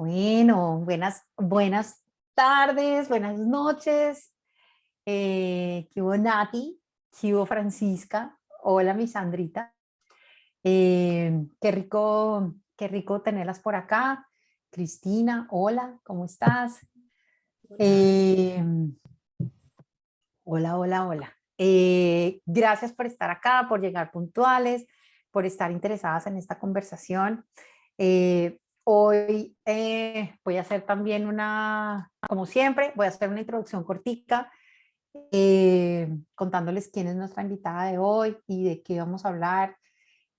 Bueno, buenas tardes, buenas noches. ¿Qué hubo Nati? ¿Qué hubo Francisca? Hola, mi Sandrita. Qué rico tenerlas por acá. Cristina, hola, ¿cómo estás? Hola. Eh, hola. Gracias por estar acá, por llegar puntuales, por estar interesadas en esta conversación. Hoy voy a hacer también como siempre, voy a hacer una introducción cortica, contándoles quién es nuestra invitada de hoy y de qué vamos a hablar.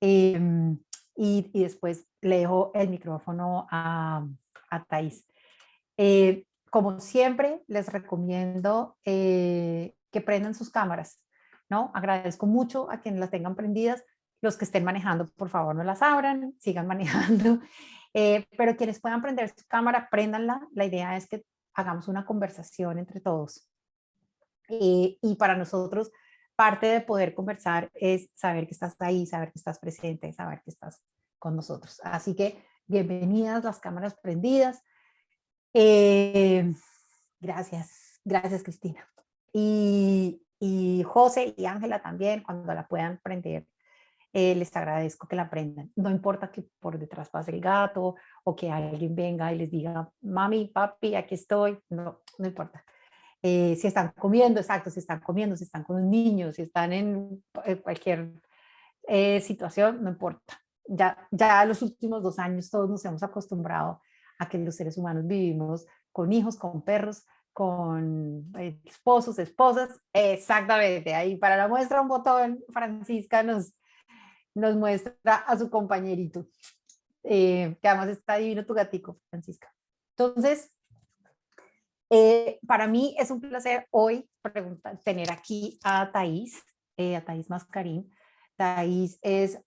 eh, y después le dejo el micrófono a Thais. Como siempre, les recomiendo que prendan sus cámaras, ¿no? Agradezco mucho a quienes las tengan prendidas. Los que estén manejando, por favor, no las abran, sigan manejando. Pero quienes puedan prender su cámara, préndanla. La idea es que hagamos una conversación entre todos. Y para nosotros, parte de poder conversar es saber que estás ahí, saber que estás presente, saber que estás con nosotros. Así que bienvenidas, las cámaras prendidas. Eh, gracias Cristina. Y José y Ángela también, cuando la puedan prender, les agradezco que la prendan. No importa que por detrás pase el gato o que alguien venga y les diga, mami, papi, aquí estoy. No importa. Si están comiendo, exacto, si están comiendo, si están con un niño, si están en cualquier situación, no importa. Ya los últimos 2 años todos nos hemos acostumbrado a que los seres humanos vivimos con hijos, con perros, con esposos, esposas, exactamente. Ahí para la muestra un botón, Francisca nos muestra a su compañerito, que además está divino tu gatico, Francisca. Entonces, para mí es un placer hoy tener aquí a Thais Mascarín. Thais es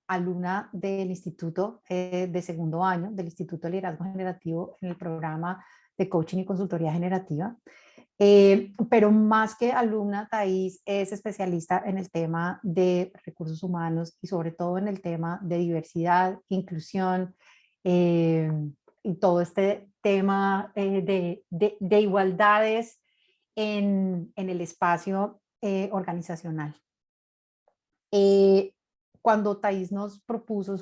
alumna del Instituto de segundo año, del Instituto de Liderazgo Generativo en el programa de Coaching y Consultoría Generativa. Pero más que alumna, Thais es especialista en el tema de recursos humanos y sobre todo en el tema de diversidad, inclusión, eh, y todo este tema de igualdades en el espacio organizacional. Eh, Cuando Thais nos propuso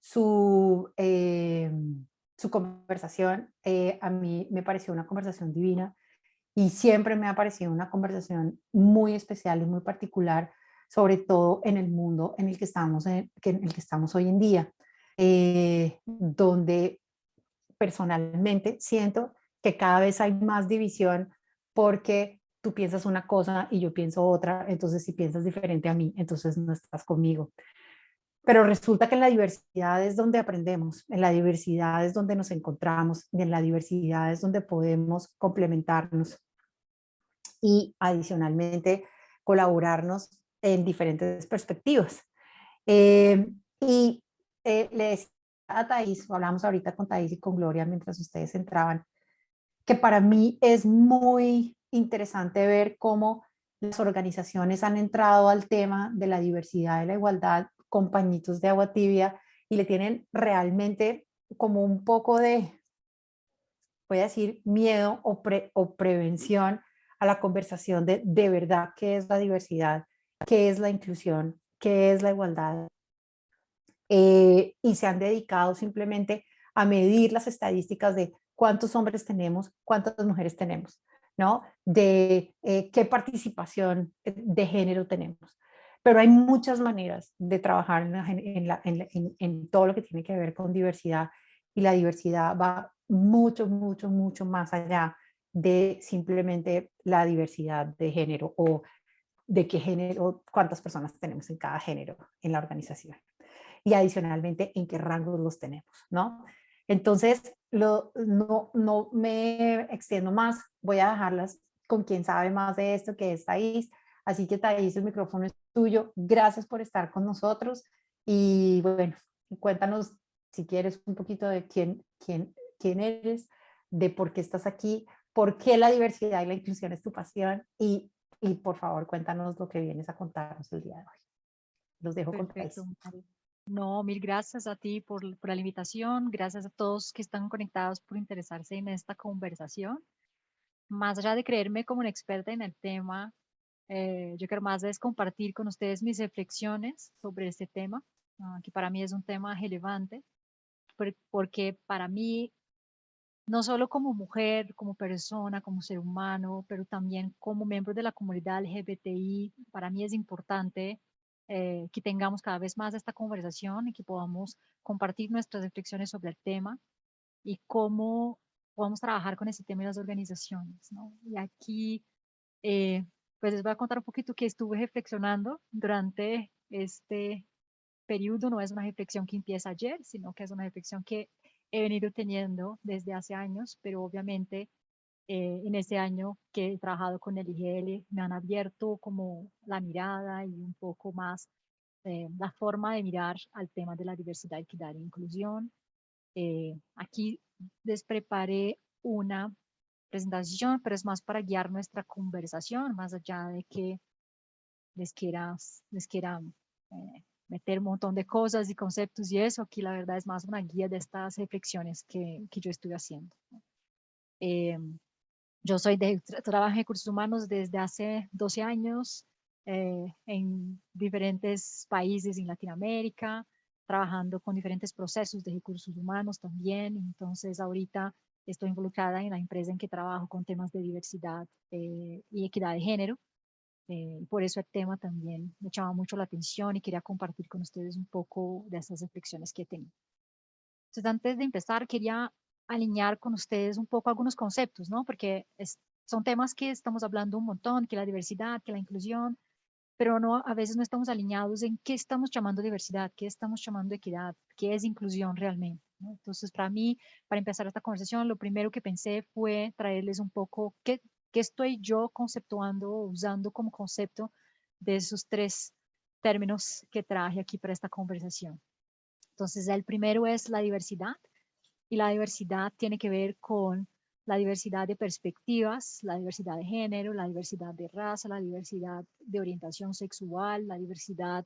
su, eh, su conversación, a mí me pareció una conversación divina y siempre me ha parecido una conversación muy especial y muy particular, sobre todo en el mundo en el que estamos hoy en día, donde personalmente siento que cada vez hay más división porque tú piensas una cosa y yo pienso otra, entonces si piensas diferente a mí, entonces no estás conmigo. Pero resulta que en la diversidad es donde aprendemos, en la diversidad es donde nos encontramos y en la diversidad es donde podemos complementarnos y adicionalmente colaborarnos en diferentes perspectivas. Eh, y le decía a Thais, hablamos ahorita con Thais y con Gloria mientras ustedes entraban, que para mí es muy interesante ver cómo las organizaciones han entrado al tema de la diversidad y la igualdad con pañitos de agua tibia y le tienen realmente como un poco de, voy a decir, miedo o prevención a la conversación de verdad qué es la diversidad, qué es la inclusión, qué es la igualdad. Y se han dedicado simplemente a medir las estadísticas de cuántos hombres tenemos, cuántas mujeres tenemos, ¿no? De qué participación de género tenemos. Pero hay muchas maneras de trabajar en todo lo que tiene que ver con diversidad y la diversidad va mucho más allá de simplemente la diversidad de género o de qué género, cuántas personas tenemos en cada género en la organización y adicionalmente en qué rangos los tenemos, ¿no? Entonces, no me extiendo más, voy a dejarlas con quien sabe más de esto, que es Thais. Así que Thais, el micrófono es tuyo. Gracias por estar con nosotros y bueno, cuéntanos si quieres un poquito de quién eres, de por qué estás aquí, por qué la diversidad y la inclusión es tu pasión y por favor cuéntanos lo que vienes a contarnos el día de hoy. Los dejo con Perfecto, Thais. No, mil gracias a ti por la invitación, gracias a todos que están conectados por interesarse en esta conversación. Más allá de creerme como una experta en el tema, yo quiero más es compartir con ustedes mis reflexiones sobre este tema, que para mí es un tema relevante, porque para mí, no solo como mujer, como persona, como ser humano, pero también como miembro de la comunidad LGBTI, para mí es importante que tengamos cada vez más esta conversación y que podamos compartir nuestras reflexiones sobre el tema y cómo podamos trabajar con ese tema en las organizaciones, ¿no? Y aquí, eh, pues les voy a contar un poquito que estuve reflexionando durante este periodo. No es una reflexión que empieza ayer, sino que es una reflexión que he venido teniendo desde hace años, pero obviamente en ese año que he trabajado con el IGL me han abierto como la mirada y un poco más la forma de mirar al tema de la diversidad, equidad e inclusión. Aquí les preparé una presentación, pero es más para guiar nuestra conversación, más allá de que les quiera meter un montón de cosas y conceptos y eso. Aquí la verdad es más una guía de estas reflexiones que yo estoy haciendo. Eh, yo soy trabajo en recursos humanos desde hace 12 años en diferentes países en Latinoamérica, trabajando con diferentes procesos de recursos humanos también. Entonces, ahorita estoy involucrada en la empresa en que trabajo con temas de diversidad y equidad de género. Por eso el tema también me llamaba mucho la atención y quería compartir con ustedes un poco de estas reflexiones que he tenido. Entonces, antes de empezar, quería alinear con ustedes un poco algunos conceptos, ¿no? Porque son temas que estamos hablando un montón, que la diversidad, que la inclusión, pero no, a veces no estamos alineados en qué estamos llamando diversidad, qué estamos llamando equidad, qué es inclusión realmente, ¿no? Entonces, para mí, para empezar esta conversación, lo primero que pensé fue traerles un poco qué estoy yo conceptuando o usando como concepto de esos tres términos que traje aquí para esta conversación. Entonces, el primero es la diversidad, y la diversidad tiene que ver con la diversidad de perspectivas, la diversidad de género, la diversidad de raza, la diversidad de orientación sexual, la diversidad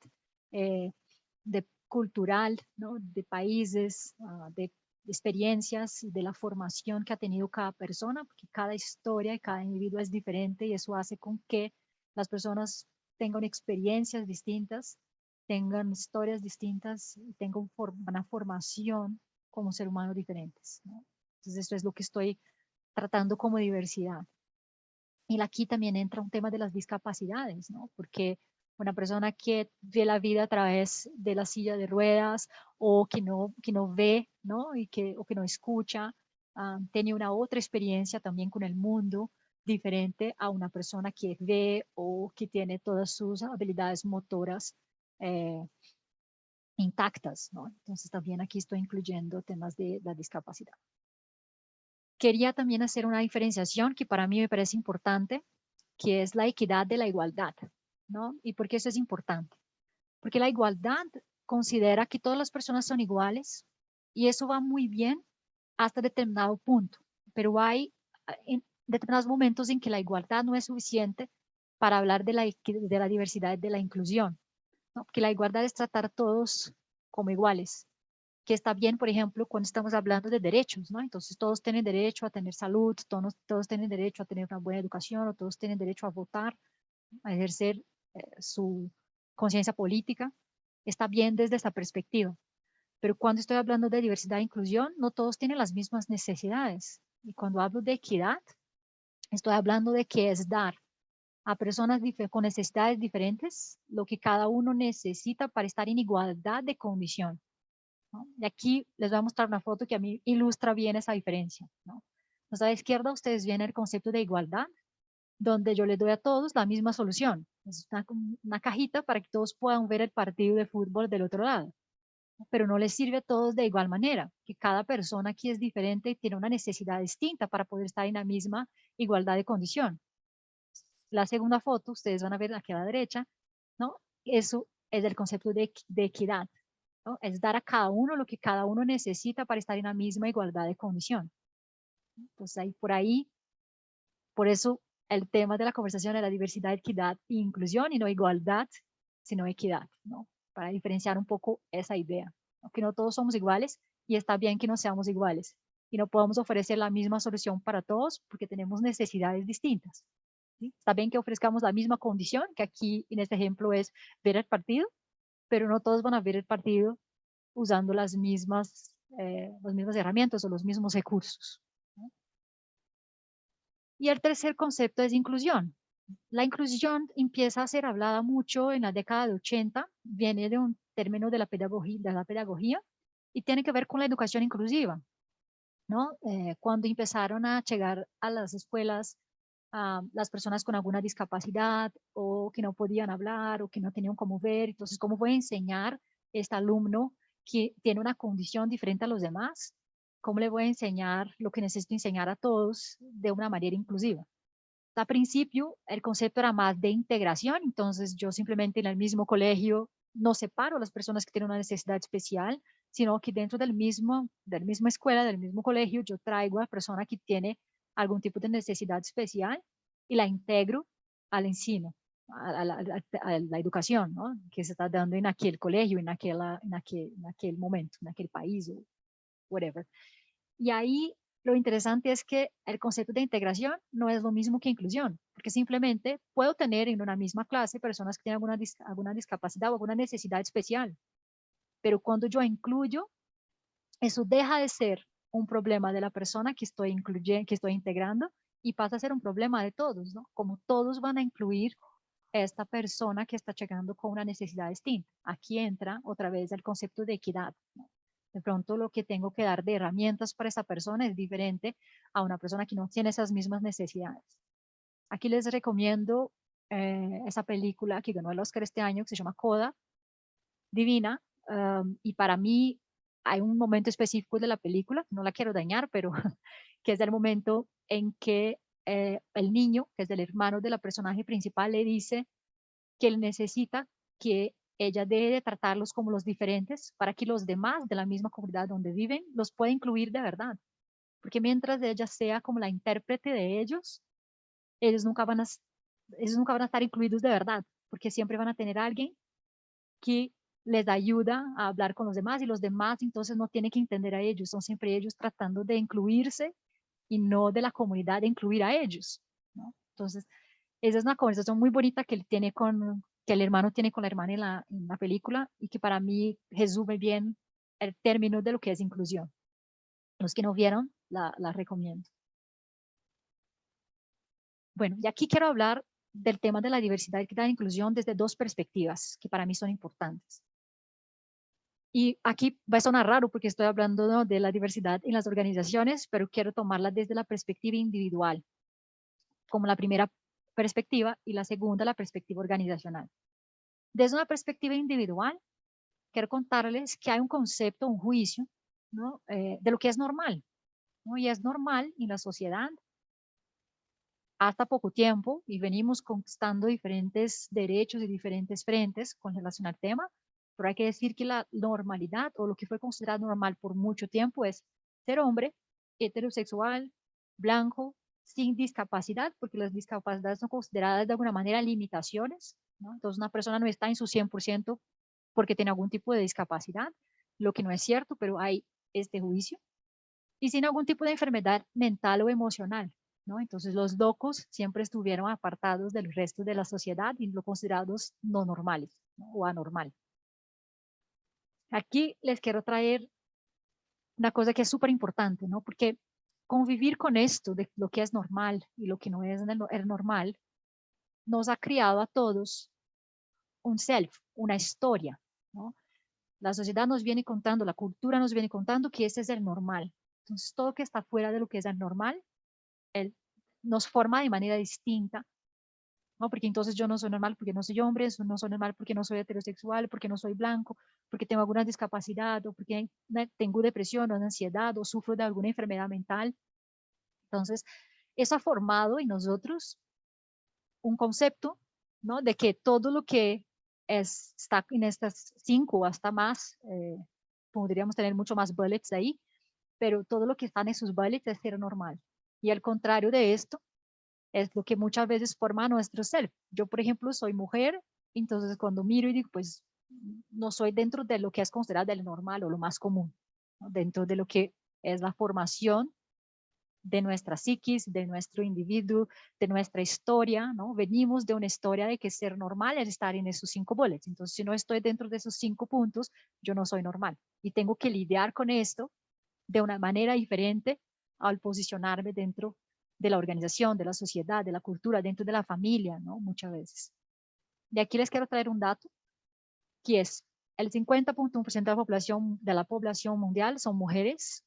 de cultural, ¿no? De países, de experiencias, de la formación que ha tenido cada persona, porque cada historia y cada individuo es diferente y eso hace con que las personas tengan experiencias distintas, tengan historias distintas, tengan una formación como ser humano diferentes, ¿no? Entonces, esto es lo que estoy tratando como diversidad. Y aquí también entra un tema de las discapacidades, ¿no? Porque una persona que ve la vida a través de la silla de ruedas o que no ve, ¿no? O que no escucha, tiene una otra experiencia también con el mundo diferente a una persona que ve o que tiene todas sus habilidades motoras eh, intactas, ¿no? Entonces también aquí estoy incluyendo temas de la discapacidad. Quería también hacer una diferenciación que para mí me parece importante, que es la equidad de la igualdad, ¿no? ¿Y por qué eso es importante? Porque la igualdad considera que todas las personas son iguales y eso va muy bien hasta determinado punto, pero hay en determinados momentos en que la igualdad no es suficiente para hablar de la diversidad, de la inclusión, ¿no? Porque la igualdad es tratar a todos como iguales, que está bien, por ejemplo, cuando estamos hablando de derechos, ¿no? Entonces todos tienen derecho a tener salud, todos tienen derecho a tener una buena educación, o todos tienen derecho a votar, a ejercer su conciencia política. Está bien desde esta perspectiva. Pero cuando estoy hablando de diversidad e inclusión, no todos tienen las mismas necesidades. Y cuando hablo de equidad, estoy hablando de que es dar a personas con necesidades diferentes lo que cada uno necesita para estar en igualdad de condición, ¿no? Y aquí les voy a mostrar una foto que a mí ilustra bien esa diferencia, ¿no? Entonces, a la izquierda ustedes ven el concepto de igualdad, donde yo les doy a todos la misma solución. Es una cajita para que todos puedan ver el partido de fútbol del otro lado, pero no les sirve a todos de igual manera, que cada persona aquí es diferente y tiene una necesidad distinta para poder estar en la misma igualdad de condición. La segunda foto, ustedes van a ver aquí a la derecha, ¿no? Eso es el concepto de equidad, ¿no? Es dar a cada uno lo que cada uno necesita para estar en la misma igualdad de condición. Entonces, por eso el tema de la conversación es la diversidad, equidad e inclusión, y no igualdad, sino equidad, ¿no? para diferenciar un poco esa idea, ¿no? Que no todos somos iguales y está bien que no seamos iguales y no podemos ofrecer la misma solución para todos porque tenemos necesidades distintas, ¿sí? Está bien que ofrezcamos la misma condición, que aquí en este ejemplo es ver el partido, pero no todos van a ver el partido usando las mismas herramientas o los mismos recursos, ¿no? Y el tercer concepto es inclusión. La inclusión empieza a ser hablada mucho en la década de 80, viene de un término de la pedagogía y tiene que ver con la educación inclusiva, ¿no? Cuando empezaron a llegar a las escuelas a las personas con alguna discapacidad o que no podían hablar o que no tenían cómo ver, entonces, ¿cómo voy a enseñar a este alumno que tiene una condición diferente a los demás? ¿Cómo le voy a enseñar lo que necesito enseñar a todos de una manera inclusiva? Al principio el concepto era más de integración, entonces yo simplemente en el mismo colegio no separo a las personas que tienen una necesidad especial, sino que dentro de la misma escuela, del mismo colegio, yo traigo a la persona que tiene algún tipo de necesidad especial y la integro al ensino, a la educación, ¿no? Que se está dando en aquel colegio, en aquel momento, en aquel país o whatever. Y ahí lo interesante es que el concepto de integración no es lo mismo que inclusión, porque simplemente puedo tener en una misma clase personas que tienen alguna discapacidad o alguna necesidad especial, pero cuando yo incluyo, eso deja de ser un problema de la persona que estoy incluyendo, que estoy integrando, y pasa a ser un problema de todos, ¿no? Como todos van a incluir a esta persona que está llegando con una necesidad distinta. Aquí entra otra vez el concepto de equidad, ¿no? De pronto lo que tengo que dar de herramientas para esa persona es diferente a una persona que no tiene esas mismas necesidades. Aquí les recomiendo esa película que ganó el Oscar este año, que se llama Coda, divina, y para mí hay un momento específico de la película, no la quiero dañar, pero que es el momento en que el niño, que es el hermano de la personaje principal, le dice que él necesita que ella debe de tratarlos como los diferentes para que los demás de la misma comunidad donde viven los pueda incluir de verdad. Porque mientras ella sea como la intérprete de ellos, ellos nunca van a, ellos nunca van a estar incluidos de verdad, porque siempre van a tener a alguien que les ayuda a hablar con los demás y los demás entonces no tienen que entender a ellos, son siempre ellos tratando de incluirse y no de la comunidad de incluir a ellos, ¿no? Entonces, esa es una conversación muy bonita que él tiene que el hermano tiene con la hermana en la película y que para mí resume bien el término de lo que es inclusión. Los que no vieron, la recomiendo. Bueno, y aquí quiero hablar del tema de la diversidad, equidad e inclusión desde dos perspectivas que para mí son importantes. Y aquí va a sonar raro porque estoy hablando, ¿no?, de la diversidad en las organizaciones, pero quiero tomarla desde la perspectiva individual, como la primera perspectiva, y la segunda, la perspectiva organizacional. Desde una perspectiva individual, quiero contarles que hay un concepto, un juicio, ¿no?, de lo que es normal, ¿no? Y es normal en la sociedad hasta poco tiempo, y venimos conquistando diferentes derechos y diferentes frentes con relación al tema, pero hay que decir que la normalidad o lo que fue considerado normal por mucho tiempo es ser hombre, heterosexual, blanco, sin discapacidad, porque las discapacidades son consideradas de alguna manera limitaciones, ¿no? Entonces una persona no está en su 100% porque tiene algún tipo de discapacidad, lo que no es cierto, pero hay este juicio, y sin algún tipo de enfermedad mental o emocional, ¿no? Entonces los locos siempre estuvieron apartados del resto de la sociedad y lo considerados no normales, ¿no?, o anormal. Aquí les quiero traer una cosa que es súper importante, ¿no? Porque convivir con esto de lo que es normal y lo que no es normal nos ha criado a todos un self, una historia, ¿no? La sociedad nos viene contando, la cultura nos viene contando que ese es el normal. Entonces todo que está fuera de lo que es el normal, él nos forma de manera distinta, ¿no? Porque entonces yo no soy normal porque no soy hombre, no soy normal porque no soy heterosexual, porque no soy blanco, porque tengo alguna discapacidad, o porque tengo depresión o ansiedad, o sufro de alguna enfermedad mental. Entonces, eso ha formado en nosotros un concepto, ¿no?, de que todo lo que está en estas 5 o hasta más, podríamos tener mucho más bullets ahí, pero todo lo que está en esos bullets es ser normal. Y al contrario de esto, es lo que muchas veces forma nuestro self. Yo, por ejemplo, soy mujer, entonces cuando miro y digo, pues no soy dentro de lo que es considerado el normal o lo más común, ¿no? Dentro de lo que es la formación de nuestra psiquis, de nuestro individuo, de nuestra historia, ¿no? Venimos de una historia de que ser normal es estar en esos 5 bullets. Entonces, si no estoy dentro de esos 5 puntos, yo no soy normal. Y tengo que lidiar con esto de una manera diferente al posicionarme dentro de la organización, de la sociedad, de la cultura, dentro de la familia, ¿no? Muchas veces. De aquí les quiero traer un dato, que es el 50.1% de la población mundial son mujeres.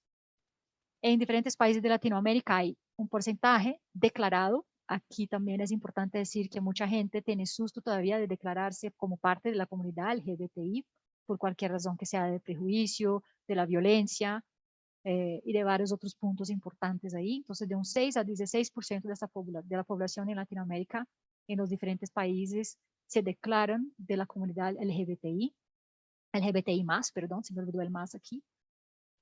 En diferentes países de Latinoamérica hay un porcentaje declarado. Aquí también es importante decir que mucha gente tiene susto todavía de declararse como parte de la comunidad LGBTI por cualquier razón que sea, de prejuicio, de la violencia y de varios otros puntos importantes ahí. Entonces, de un 6 a 16% de la población en Latinoamérica, en los diferentes países, se declaran de la comunidad LGBTI más, perdón, se me olvidó el más aquí.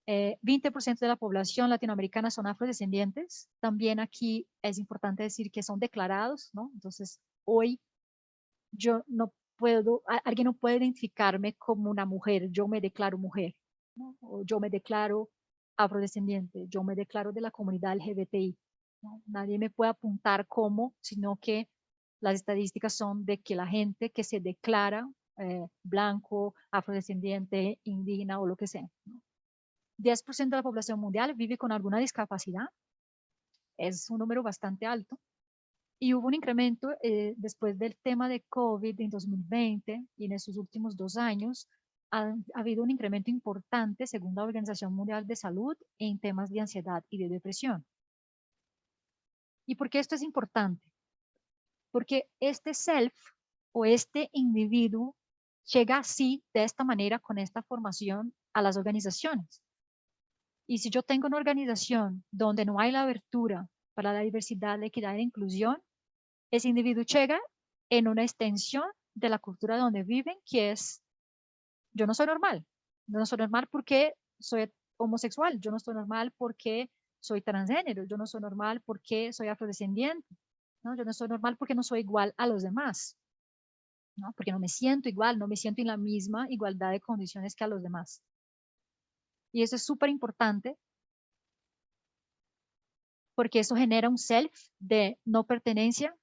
20% de la población latinoamericana son afrodescendientes. También aquí es importante decir que son declarados, ¿no? Entonces, hoy yo no puedo, alguien no puede identificarme como una mujer, yo me declaro mujer, ¿no? O yo me declaro afrodescendiente, yo me declaro de la comunidad LGBTI, ¿no? Nadie me puede apuntar como, sino que las estadísticas son de que la gente que se declara blanco, afrodescendiente, indígena o lo que sea, ¿no? 10% de la población mundial vive con alguna discapacidad, es un número bastante alto, y hubo un incremento después del tema de COVID en 2020 y en esos últimos 2 años, ha habido un incremento importante, según la Organización Mundial de Salud, en temas de ansiedad y de depresión. ¿Y por qué esto es importante? Porque este self o este individuo llega así, de esta manera, con esta formación a las organizaciones. Y si yo tengo una organización donde no hay la abertura para la diversidad, la equidad y la inclusión, ese individuo llega en una extensión de la cultura donde viven, que es, yo no soy normal. Yo no soy normal porque soy homosexual. Yo no soy normal porque soy transgénero. Yo no soy normal porque soy afrodescendiente. ¿No? Yo no soy normal porque no soy igual a los demás. ¿No? Porque no me siento igual, no me siento en la misma igualdad de condiciones que a los demás. Y eso es súper importante porque eso genera un self de no pertenencia,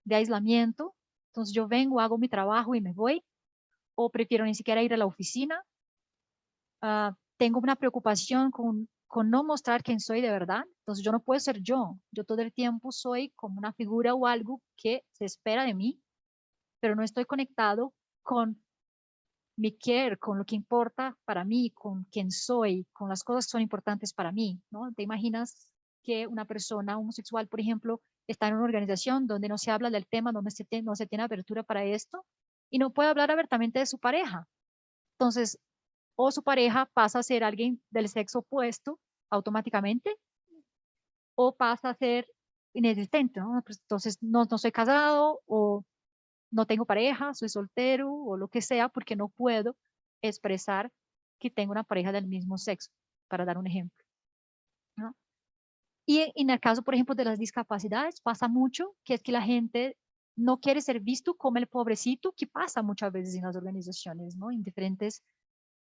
de aislamiento. Entonces yo vengo, hago mi trabajo y me voy, o prefiero ni siquiera ir a la oficina. Tengo una preocupación con no mostrar quién soy de verdad. Entonces yo no puedo ser yo. Yo todo el tiempo soy como una figura o algo que se espera de mí, pero no estoy conectado con mi care, con lo que importa para mí, con quién soy, con las cosas que son importantes para mí, ¿no? ¿Te imaginas que una persona homosexual, por ejemplo, está en una organización donde no se habla del tema, donde no se tiene abertura para esto y no puede hablar abiertamente de su pareja? Entonces, o su pareja pasa a ser alguien del sexo opuesto automáticamente, o pasa a ser inexistente, ¿no? Pues, entonces, no soy casado, o no tengo pareja, soy soltero, o lo que sea, porque no puedo expresar que tengo una pareja del mismo sexo, para dar un ejemplo, ¿no? Y en el caso, por ejemplo, de las discapacidades, pasa mucho que es que la gente no quiere ser visto como el pobrecito, que pasa muchas veces en las organizaciones, ¿no? En diferentes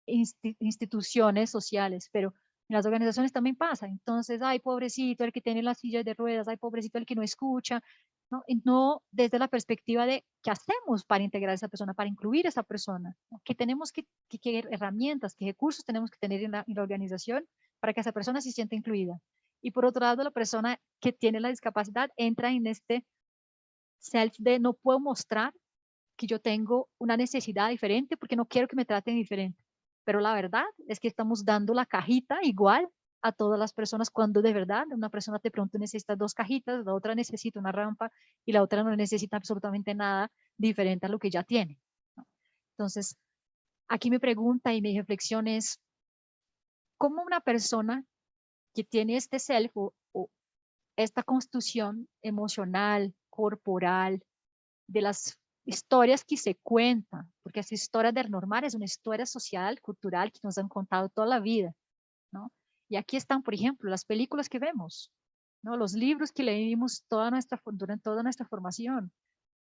instituciones sociales, pero en las organizaciones también pasa. Entonces, ay, pobrecito, el que tiene las sillas de ruedas, ay, pobrecito, el que no escucha, ¿no? Y no desde la perspectiva de qué hacemos para integrar a esa persona, para incluir a esa persona, ¿no? Que tenemos qué herramientas, qué recursos tenemos que tener en la organización para que esa persona se sienta incluida. Y por otro lado, la persona que tiene la discapacidad entra en este self de no puedo mostrar que yo tengo una necesidad diferente porque no quiero que me traten diferente. Pero la verdad es que estamos dando la cajita igual a todas las personas cuando de verdad una persona de pronto necesita 2 cajitas, la otra necesita una rampa y la otra no necesita absolutamente nada diferente a lo que ya tiene, ¿no? Entonces, aquí mi pregunta y mi reflexión es, ¿cómo una persona que tiene este self o esta construcción emocional, corporal, de las historias que se cuentan, porque esa historia del normal es una historia social, cultural, que nos han contado toda la vida, ¿no? Y aquí están, por ejemplo, las películas que vemos, ¿no? Los libros que leímos durante toda nuestra formación,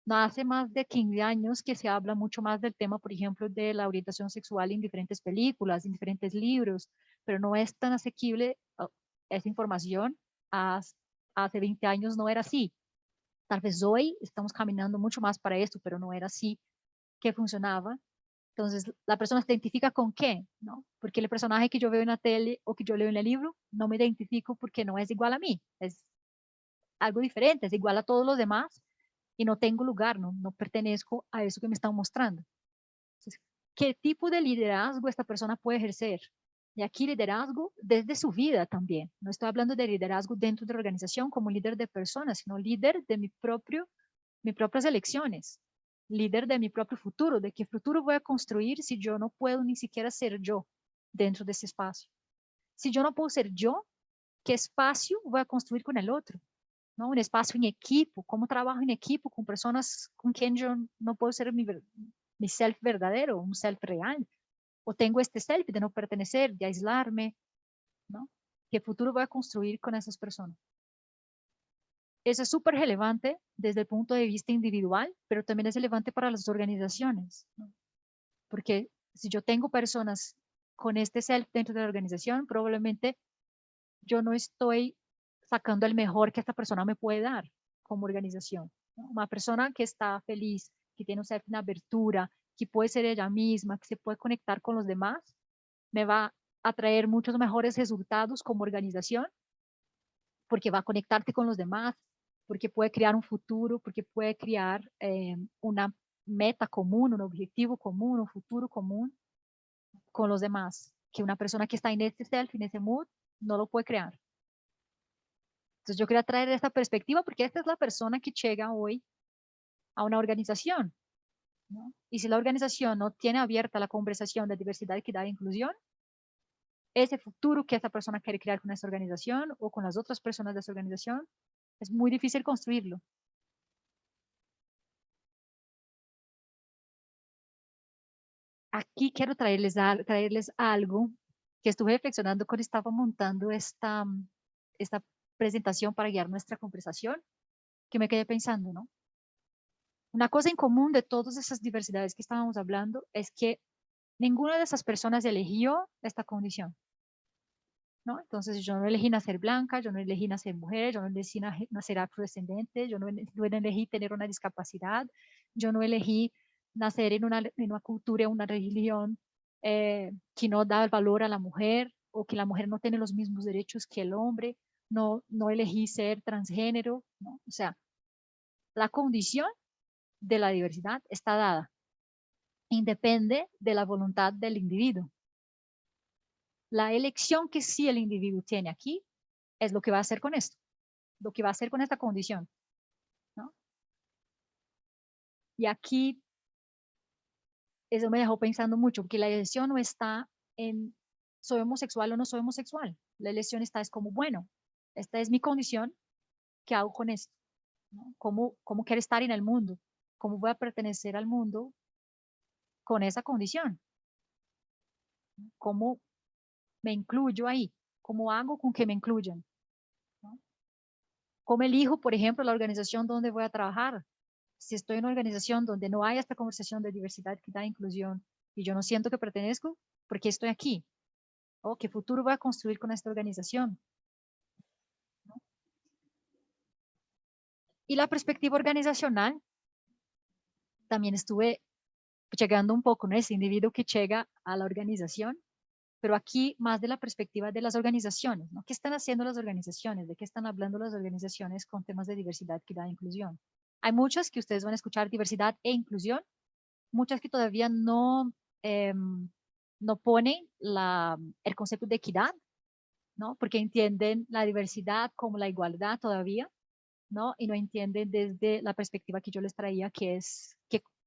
No hace más de 15 años que se habla mucho más del tema, por ejemplo, de la orientación sexual en diferentes películas, en diferentes libros, pero no es tan asequible esa información. Hace 20 años no era así. Tal vez hoy estamos caminando mucho más para esto, pero no era así que funcionaba. Entonces, la persona se identifica con qué, ¿no? Porque el personaje que yo veo en la tele o que yo leo en el libro, no me identifico porque no es igual a mí, es algo diferente, es igual a todos los demás y no tengo lugar, no pertenezco a eso que me están mostrando. Entonces, ¿qué tipo de liderazgo esta persona puede ejercer? Y aquí liderazgo desde su vida también. No estoy hablando de liderazgo dentro de la organización como líder de personas, sino líder de mis propias elecciones, líder de mi propio futuro, de qué futuro voy a construir si yo no puedo ni siquiera ser yo dentro de ese espacio. Si yo no puedo ser yo, ¿qué espacio voy a construir con el otro? ¿No? Un espacio en equipo, cómo trabajo en equipo con personas con quien yo no puedo ser mi self verdadero, un self real, o tengo este self de no pertenecer, de aislarme, ¿no? ¿Qué futuro voy a construir con esas personas? Eso es súper relevante desde el punto de vista individual, pero también es relevante para las organizaciones, ¿no? Porque si yo tengo personas con este self dentro de la organización, probablemente yo no estoy sacando el mejor que esta persona me puede dar como organización, ¿no? Una persona que está feliz, que tiene una abertura, que puede ser ella misma, que se puede conectar con los demás, me va a traer muchos mejores resultados como organización, porque va a conectarte con los demás, porque puede crear un futuro, porque puede crear una meta común, un objetivo común, un futuro común con los demás, que una persona que está en este self, en ese mood, no lo puede crear. Entonces yo quería traer esta perspectiva porque esta es la persona que llega hoy a una organización, ¿no? Y si la organización no tiene abierta la conversación de diversidad, equidad e inclusión, ese futuro que esa persona quiere crear con esa organización o con las otras personas de esa organización, es muy difícil construirlo. Aquí quiero traerles algo que estuve reflexionando cuando estaba montando esta presentación para guiar nuestra conversación, que me quedé pensando, ¿no? Una cosa en común de todas esas diversidades que estábamos hablando es que ninguna de esas personas eligió esta condición, ¿no? Entonces yo no elegí nacer blanca, yo no elegí nacer mujer, yo no elegí nacer afrodescendente, yo no elegí tener una discapacidad, yo no elegí nacer en una cultura, una religión que no da valor a la mujer o que la mujer no tiene los mismos derechos que el hombre, no elegí ser transgénero, ¿no? O sea, la condición de la diversidad está dada, independe de la voluntad del individuo. La elección que sí el individuo tiene aquí es lo que va a hacer con esto, lo que va a hacer con esta condición, ¿no? Y aquí eso me dejó pensando mucho, porque la elección no está en soy homosexual o no soy homosexual. La elección está es como, bueno, esta es mi condición, ¿qué hago con esto? ¿No? ¿Cómo quiero estar en el mundo? ¿Cómo voy a pertenecer al mundo con esa condición? ¿Cómo me incluyo ahí? ¿Cómo hago con que me incluyan? ¿No? ¿Cómo elijo, por ejemplo, la organización donde voy a trabajar? Si estoy en una organización donde no hay esta conversación de diversidad, equidad e inclusión y yo no siento que pertenezco, ¿por qué estoy aquí? ¿O qué futuro voy a construir con esta organización? ¿No? Y la perspectiva organizacional, también estuve llegando un poco, ¿no? Ese individuo que llega a la organización, pero aquí más de la perspectiva de las organizaciones, ¿no? ¿Qué están haciendo las organizaciones? ¿De qué están hablando las organizaciones con temas de diversidad, equidad e inclusión? Hay muchas que ustedes van a escuchar diversidad e inclusión, muchas que todavía eh, no ponen el concepto de equidad, ¿no? Porque entienden la diversidad como la igualdad todavía, ¿no? Y no entienden desde la perspectiva que yo les traía, que es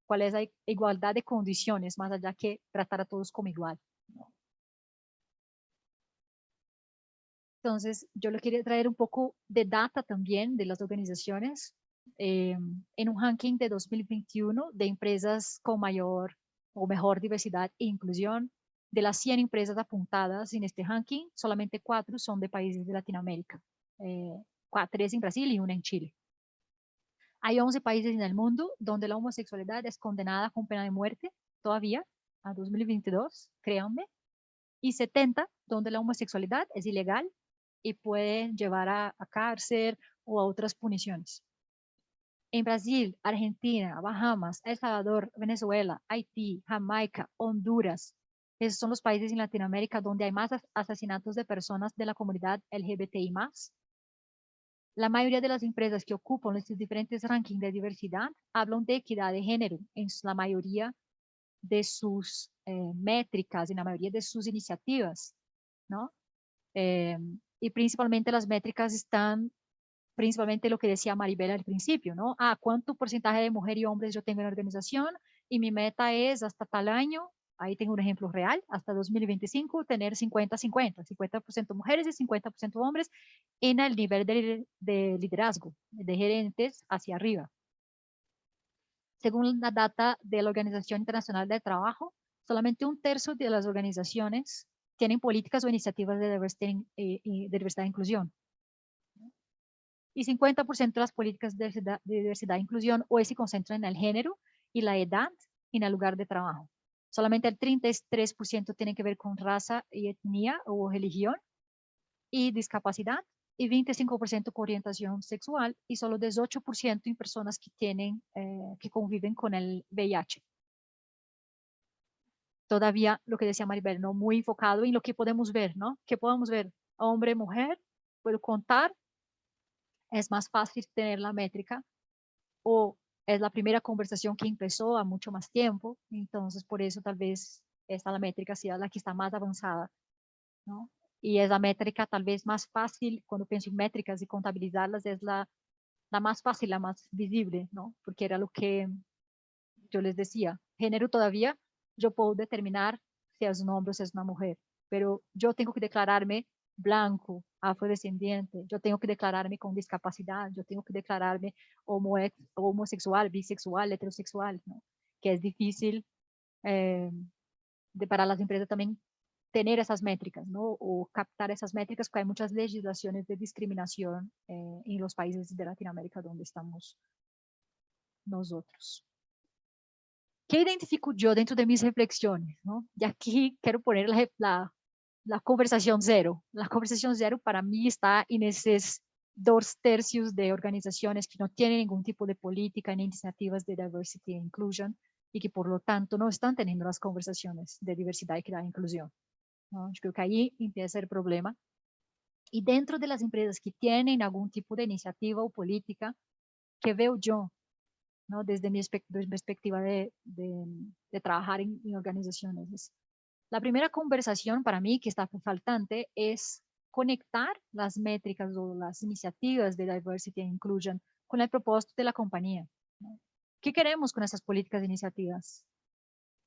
cuál es la igualdad de condiciones, más allá que tratar a todos como igual, ¿no? Entonces, yo le quería traer un poco de data también de las organizaciones. En un ranking de 2021 de empresas con mayor o mejor diversidad e inclusión, de las 100 empresas apuntadas en este ranking, solamente 4 son de países de Latinoamérica, 3 en Brasil y una en Chile. Hay 11 países en el mundo donde la homosexualidad es condenada con pena de muerte todavía, a 2022, créanme, y 70 donde la homosexualidad es ilegal y puede llevar a cárcel o a otras puniciones. En Brasil, Argentina, Bahamas, El Salvador, Venezuela, Haití, Jamaica, Honduras, esos son los países en Latinoamérica donde hay más asesinatos de personas de la comunidad LGBTI+. La mayoría de las empresas que ocupan estos diferentes rankings de diversidad hablan de equidad de género en la mayoría de sus métricas, en la mayoría de sus iniciativas, ¿no? Y principalmente las métricas están, principalmente lo que decía Maribel al principio, ¿no? ¿Cuánto porcentaje de mujeres y hombres yo tengo en la organización? Y mi meta es hasta tal año, ahí tengo un ejemplo real, hasta 2025 tener 50-50, 50% mujeres y 50% hombres en el nivel de liderazgo, de gerentes hacia arriba. Según la data de la Organización Internacional del Trabajo, solamente 1/3 de las organizaciones tienen políticas o iniciativas de diversidad e inclusión. Y 50% de las políticas de diversidad e inclusión hoy se concentran en el género y la edad en el lugar de trabajo. Solamente el 33% tiene que ver con raza y etnia o religión y discapacidad, y 25% con orientación sexual, y solo 18% en personas que que conviven con el VIH. Todavía lo que decía Maribel, ¿no? Muy enfocado en lo que podemos ver, ¿no? ¿Qué podemos ver? Hombre, mujer, puedo contar, es más fácil tener la métrica, o es la primera conversación que empezó a mucho más tiempo, entonces por eso tal vez esta la métrica sea la que está más avanzada, ¿no? Y es la métrica tal vez más fácil, cuando pienso en métricas y contabilizarlas, es la más fácil, la más visible, ¿no? Porque era lo que yo les decía, género todavía, yo puedo determinar si es un hombre o si es una mujer, pero yo tengo que declararme blanco, afrodescendiente, yo tengo que declararme con discapacidad, yo tengo que declararme homosexual, bisexual, heterosexual, ¿no? Que es difícil eh, para las empresas también tener esas métricas, ¿no? O captar esas métricas, porque hay muchas legislaciones de discriminación en los países de Latinoamérica donde estamos nosotros. ¿Qué identifico yo dentro de mis reflexiones, ¿no? Y aquí quiero poner la conversación cero. La conversación cero para mí está en esos 2/3 de organizaciones que no tienen ningún tipo de política ni iniciativas de diversity e inclusion y que por lo tanto no están teniendo las conversaciones de diversidad, equidad e inclusión, ¿no? Yo creo que ahí empieza el problema. Y dentro de las empresas que tienen algún tipo de iniciativa o política, que veo yo, ¿no? Desde mi perspectiva de trabajar en organizaciones. La primera conversación para mí que está faltante es conectar las métricas o las iniciativas de diversity e inclusion con el propósito de la compañía, ¿no? ¿Qué queremos con esas políticas e iniciativas?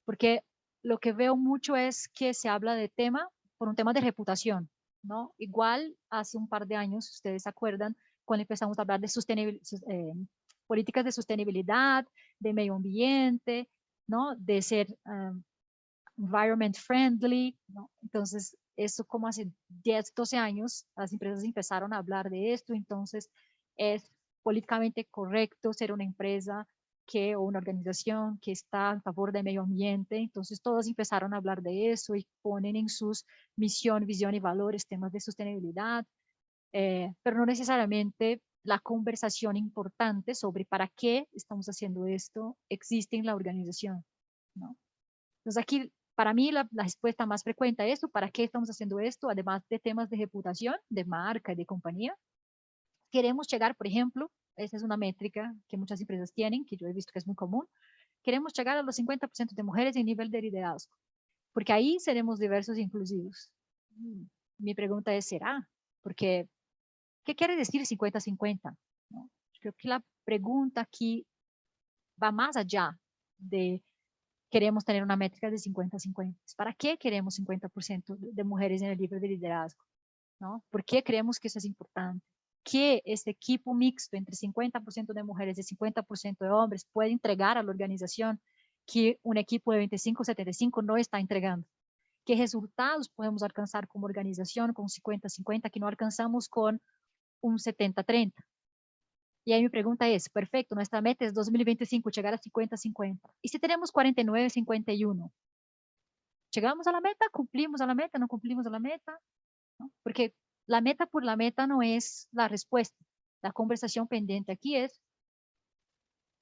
Porque lo que veo mucho es que se habla de tema por un tema de reputación, ¿no? Igual hace un par de años, ustedes se acuerdan, cuando empezamos a hablar de políticas de sostenibilidad, de medio ambiente, ¿no? De ser environment friendly, ¿no? Entonces, eso como hace 10, 12 años, las empresas empezaron a hablar de esto, entonces es políticamente correcto ser una empresa o una organización que está a favor del medio ambiente, entonces todos empezaron a hablar de eso y ponen en sus misión, visión y valores temas de sostenibilidad, pero no necesariamente la conversación importante sobre para qué estamos haciendo esto existe en la organización, ¿no? Entonces aquí, para mí, la respuesta más frecuente a esto, ¿para qué estamos haciendo esto? Además de temas de reputación, de marca y de compañía, queremos llegar, por ejemplo, esa es una métrica que muchas empresas tienen, que yo he visto que es muy común, queremos llegar a los 50% de mujeres en nivel de liderazgo, porque ahí seremos diversos e inclusivos. Mi pregunta es, ¿será? Porque, ¿qué quiere decir 50-50? ¿No? Creo que la pregunta aquí va más allá de queremos tener una métrica de 50-50. ¿Para qué queremos 50% de mujeres en el nivel de liderazgo? ¿No? ¿Por qué creemos que eso es importante? Que este equipo mixto entre 50% de mujeres y 50% de hombres puede entregar a la organización que un equipo de 25-75 no está entregando. ¿Qué resultados podemos alcanzar como organización con 50-50 que no alcanzamos con un 70-30? Y ahí mi pregunta es, perfecto, nuestra meta es 2025 llegar a 50-50. ¿Y si tenemos 49-51? ¿Llegamos a la meta? ¿Cumplimos a la meta? ¿No cumplimos a la meta? ¿No? Porque la meta por la meta no es la respuesta. La conversación pendiente aquí es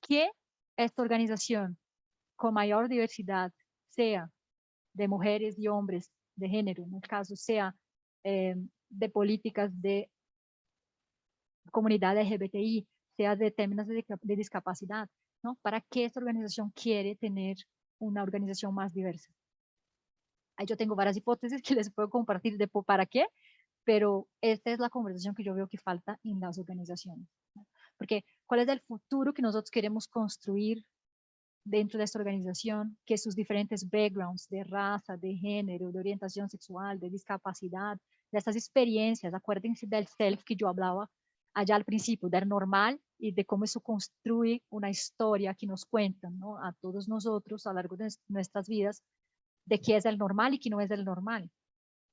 que esta organización con mayor diversidad, sea de mujeres y hombres, de género, en el caso sea de políticas de comunidad LGBTI, sea de términos de discapacidad, ¿no? ¿Para qué esta organización quiere tener una organización más diversa? Ahí yo tengo varias hipótesis que les puedo compartir de para qué, pero esta es la conversación que yo veo que falta en las organizaciones, ¿no? Porque ¿cuál es el futuro que nosotros queremos construir dentro de esta organización? Que sus diferentes backgrounds de raza, de género, de orientación sexual, de discapacidad, de estas experiencias, acuérdense del self que yo hablaba allá al principio, del normal y de cómo eso construye una historia que nos cuentan, ¿no? A todos nosotros a lo largo de nuestras vidas, de qué es el normal y qué no es el normal.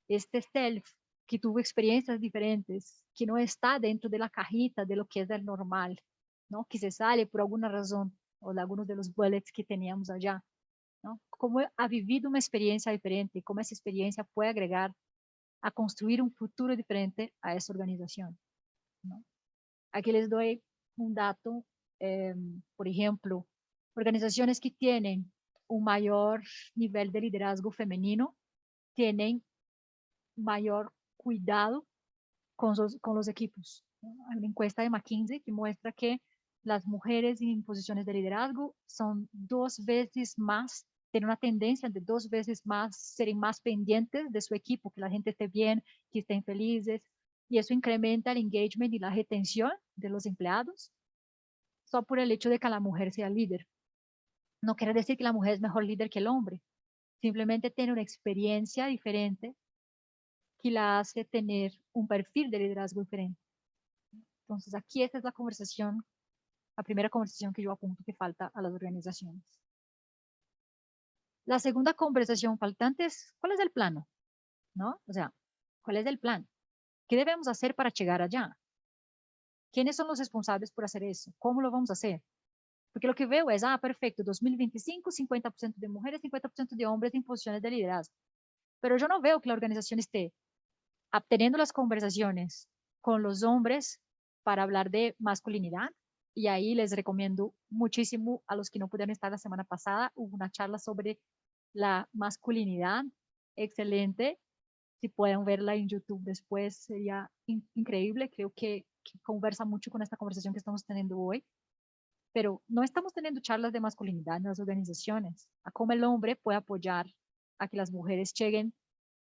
Este self que tuvo experiencias diferentes, que no está dentro de la cajita de lo que es el normal, ¿no? Que se sale por alguna razón o de algunos de los bullets que teníamos allá, ¿no? Cómo ha vivido una experiencia diferente, cómo esa experiencia puede agregar a construir un futuro diferente a esa organización, ¿no? Aquí les doy un dato, por ejemplo, organizaciones que tienen un mayor nivel de liderazgo femenino tienen mayor cuidado con los equipos, ¿no? Hay una encuesta de McKinsey que muestra que las mujeres en posiciones de liderazgo son 2 veces más, tienen una tendencia de 2 veces más, serem más pendientes de su equipo, que la gente esté bien, que estén felices, y eso incrementa el engagement y la retención de los empleados, solo por el hecho de que la mujer sea líder. No quiere decir que la mujer es mejor líder que el hombre, simplemente tiene una experiencia diferente que la hace tener un perfil de liderazgo diferente. Entonces, aquí esta es la conversación, la primera conversación que yo apunto que falta a las organizaciones. La segunda conversación faltante es, ¿cuál es el plano? ¿No? O sea, ¿cuál es el plan? ¿Qué debemos hacer para llegar allá? ¿Quiénes son los responsables por hacer eso? ¿Cómo lo vamos a hacer? Porque lo que veo es, perfecto, 2025, 50% de mujeres, 50% de hombres en posiciones de liderazgo. Pero yo no veo que la organización esté teniendo las conversaciones con los hombres para hablar de masculinidad. Y ahí les recomiendo muchísimo a los que no pudieron estar la semana pasada, hubo una charla sobre la masculinidad, excelente. Si pueden verla en YouTube después, sería increíble. Creo que conversa mucho con esta conversación que estamos teniendo hoy. Pero no estamos teniendo charlas de masculinidad en las organizaciones, a cómo el hombre puede apoyar a que las mujeres lleguen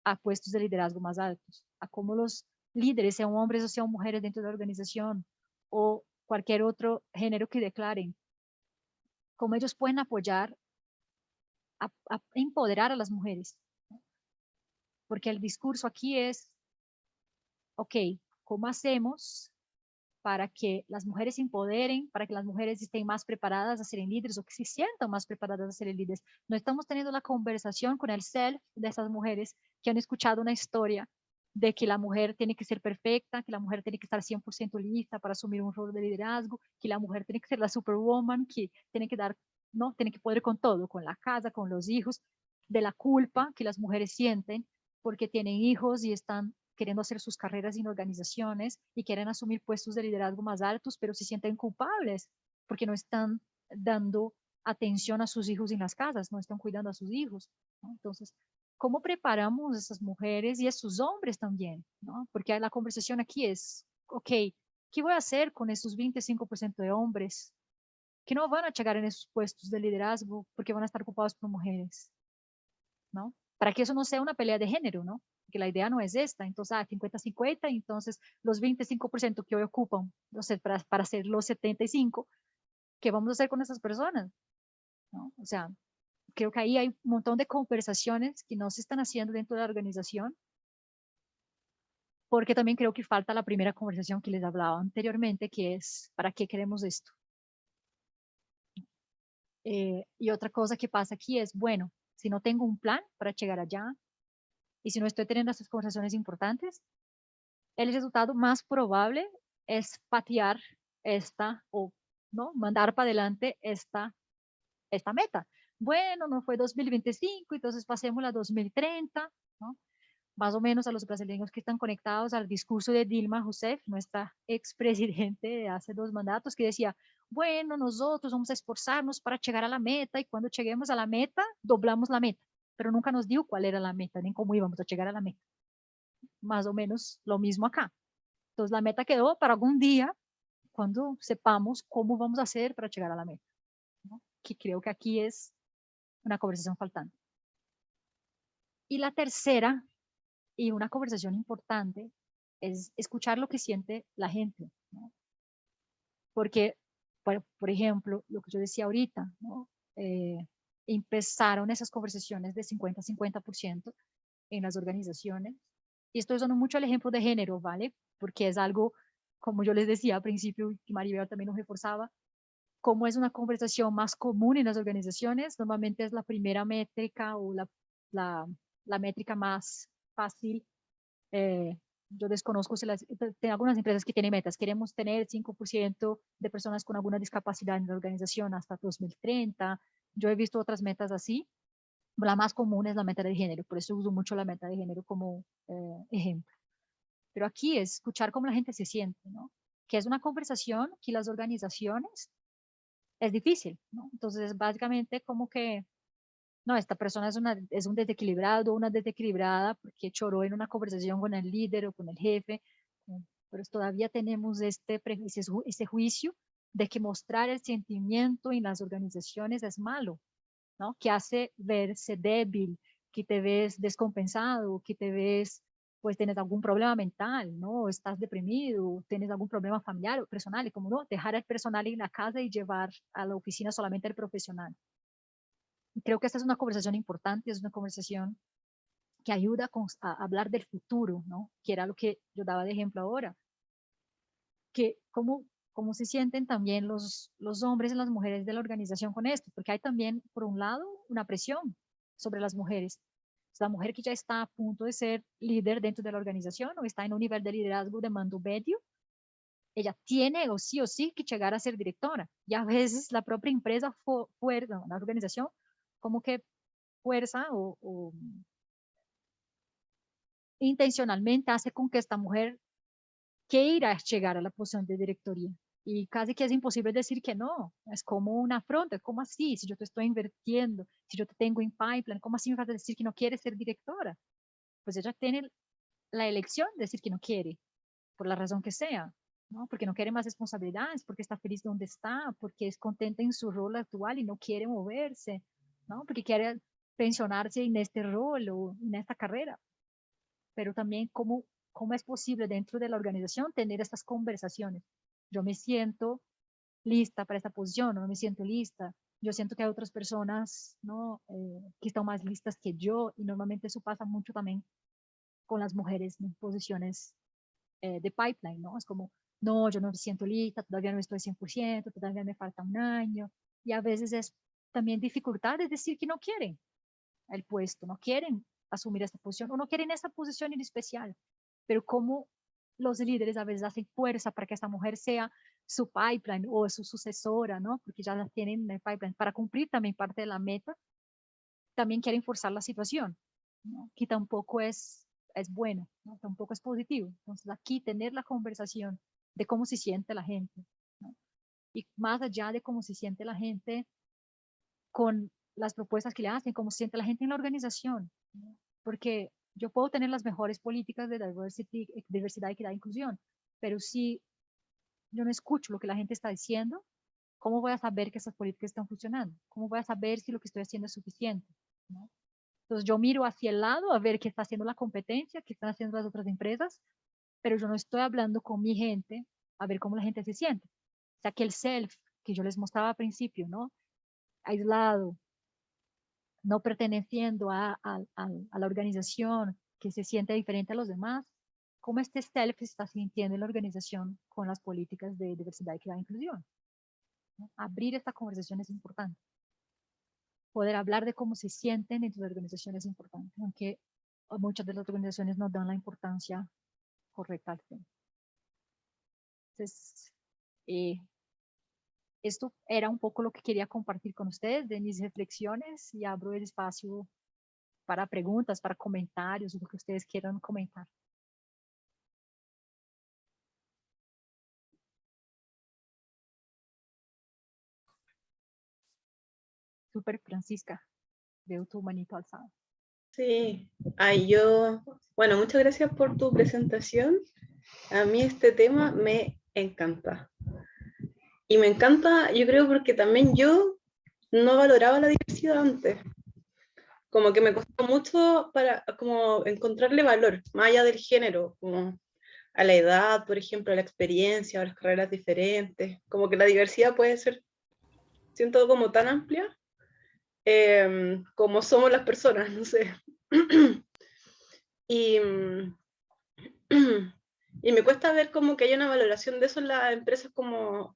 a puestos de liderazgo más altos, a cómo los líderes, sean hombres o sean mujeres dentro de la organización o cualquier otro género que declaren, cómo ellos pueden apoyar a empoderar a las mujeres. Porque el discurso aquí es, ok, ¿cómo hacemos para que las mujeres se empoderen, para que las mujeres estén más preparadas a ser líderes o que se sientan más preparadas a ser líderes? No estamos teniendo la conversación con el self de esas mujeres que han escuchado una historia de que la mujer tiene que ser perfecta, que la mujer tiene que estar 100% lista para asumir un rol de liderazgo, que la mujer tiene que ser la superwoman, que tiene que dar, no, tiene que poder con todo, con la casa, con los hijos, de la culpa que las mujeres sienten porque tienen hijos y están queriendo hacer sus carreras en organizaciones y quieren asumir puestos de liderazgo más altos, pero se sienten culpables porque no están dando atención a sus hijos en las casas, no están cuidando a sus hijos, ¿no? Entonces, ¿cómo preparamos a esas mujeres y a esos hombres también? ¿No? Porque la conversación aquí es, ok, ¿qué voy a hacer con esos 25% de hombres que no van a llegar en esos puestos de liderazgo porque van a estar ocupados por mujeres? ¿No? Para que eso no sea una pelea de género, ¿no? Que la idea no es esta, entonces 50-50, entonces los 25% que hoy ocupan, no sé, para hacer los 75%, ¿qué vamos a hacer con esas personas? ¿No? O sea, creo que ahí hay un montón de conversaciones que no se están haciendo dentro de la organización, porque también creo que falta la primera conversación que les hablaba anteriormente, que es, ¿para qué queremos esto? Y otra cosa que pasa aquí es, bueno, si no tengo un plan para llegar allá, y si no estoy teniendo estas conversaciones importantes, el resultado más probable es patear o ¿no? Mandar para adelante esta meta. Bueno, no fue 2025, entonces pasemos a 2030, ¿no? Más o menos a los brasileños que están conectados al discurso de Dilma Rousseff, nuestra expresidente de hace 2 mandatos, que decía, bueno, nosotros vamos a esforzarnos para llegar a la meta y cuando lleguemos a la meta, doblamos la meta, pero nunca nos dio cuál era la meta, ni cómo íbamos a llegar a la meta. Más o menos lo mismo acá. Entonces la meta quedó para algún día cuando sepamos cómo vamos a hacer para llegar a la meta, ¿no? Que creo que aquí es una conversación faltante. Y la tercera, y una conversación importante, es escuchar lo que siente la gente, ¿no? Porque, por ejemplo, lo que yo decía ahorita, ¿no? Empezaron esas conversaciones de 50-50% en las organizaciones. Y estoy usando mucho el ejemplo de género, ¿vale? Porque es algo, como yo les decía al principio, y Maribel también nos reforzaba, como es una conversación más común en las organizaciones, normalmente es la primera métrica o la, la métrica más fácil. eh, yo desconozco si tengo algunas empresas que tienen metas. Queremos tener 5% de personas con alguna discapacidad en la organización hasta 2030. Yo he visto otras metas así. La más común es la meta de género, por eso uso mucho la meta de género como ejemplo. Pero aquí es escuchar cómo la gente se siente, ¿no? Que es una conversación que las organizaciones es difícil, ¿no? Entonces, básicamente como que, no, esta persona es un desequilibrado o una desequilibrada porque choró en una conversación con el líder o con el jefe, pero todavía tenemos ese juicio de que mostrar el sentimiento en las organizaciones es malo, ¿no? Que hace verse débil, que te ves descompensado, que te ves, pues tienes algún problema mental, ¿no? Estás deprimido, tienes algún problema familiar o personal, y como no, dejar el personal en la casa y llevar a la oficina solamente el profesional. Y creo que esta es una conversación importante, es una conversación que ayuda a hablar del futuro, ¿no? Que era lo que yo daba de ejemplo ahora, que cómo se sienten también los hombres y las mujeres de la organización con esto, porque hay también, por un lado, una presión sobre las mujeres. La mujer que ya está a punto de ser líder dentro de la organización o está en un nivel de liderazgo de mando medio, ella tiene o sí que llegar a ser directora. Y a veces la propia empresa, fuerza, la organización, como que fuerza o intencionalmente hace con que esta mujer quiera llegar a la posición de directoría. Y casi que es imposible decir que no. Es como una afronta. ¿Cómo así? Si yo te estoy invirtiendo, si yo te tengo en pipeline, ¿cómo así me vas a decir que no quieres ser directora? Pues ella tiene la elección de decir que no quiere, por la razón que sea, ¿no? Porque no quiere más responsabilidades, porque está feliz donde está, porque es contenta en su rol actual y no quiere moverse, ¿no? Porque quiere pensionarse en este rol o en esta carrera. Pero también cómo es posible dentro de la organización tener estas conversaciones. Yo me siento lista para esta posición, no me siento lista. Yo siento que hay otras personas, ¿no? Que están más listas que yo y normalmente eso pasa mucho también con las mujeres en posiciones de pipeline, ¿no? Es como, no, yo no me siento lista, todavía no estoy 100%, todavía me falta un año. Y a veces es también dificultad de decir que no quieren el puesto, no quieren asumir esta posición o no quieren esa posición en especial. Pero como los líderes a veces hacen fuerza para que esta mujer sea su pipeline o su sucesora, ¿no? Porque ya la tienen en el pipeline para cumplir también parte de la meta, también quieren forzar la situación, ¿no? Que tampoco es bueno, ¿no? Tampoco es positivo. Entonces aquí tener la conversación de cómo se siente la gente, ¿no? Y más allá de cómo se siente la gente con las propuestas que le hacen, cómo se siente la gente en la organización, ¿no? Porque yo puedo tener las mejores políticas de diversidad, equidad e inclusión, pero si yo no escucho lo que la gente está diciendo, ¿cómo voy a saber que esas políticas están funcionando? ¿Cómo voy a saber si lo que estoy haciendo es suficiente? ¿No? Entonces yo miro hacia el lado a ver qué está haciendo la competencia, qué están haciendo las otras empresas, pero yo no estoy hablando con mi gente a ver cómo la gente se siente. O sea, que el self que yo les mostraba al principio, ¿no? Aislado, no perteneciendo a la organización, que se siente diferente a los demás, cómo este self se está sintiendo en la organización con las políticas de diversidad, equidad e inclusión, ¿no? Abrir esta conversación es importante. Poder hablar de cómo se sienten en tus organizaciones es importante, aunque muchas de las organizaciones no dan la importancia correcta al tema. Entonces, Esto era un poco lo que quería compartir con ustedes de mis reflexiones y abro el espacio para preguntas, para comentarios, lo que ustedes quieran comentar. Súper, Francisca, veo tu manito alzado. Sí, bueno, muchas gracias por tu presentación. A mí este tema me encanta. Y me encanta, yo creo, porque también yo no valoraba la diversidad antes. Como que me costó mucho para como encontrarle valor, más allá del género, como a la edad, por ejemplo, a la experiencia, a las carreras diferentes. Como que la diversidad puede ser, siento, como tan amplia como somos las personas, no sé. y, y me cuesta ver como que hay una valoración de eso en las empresas como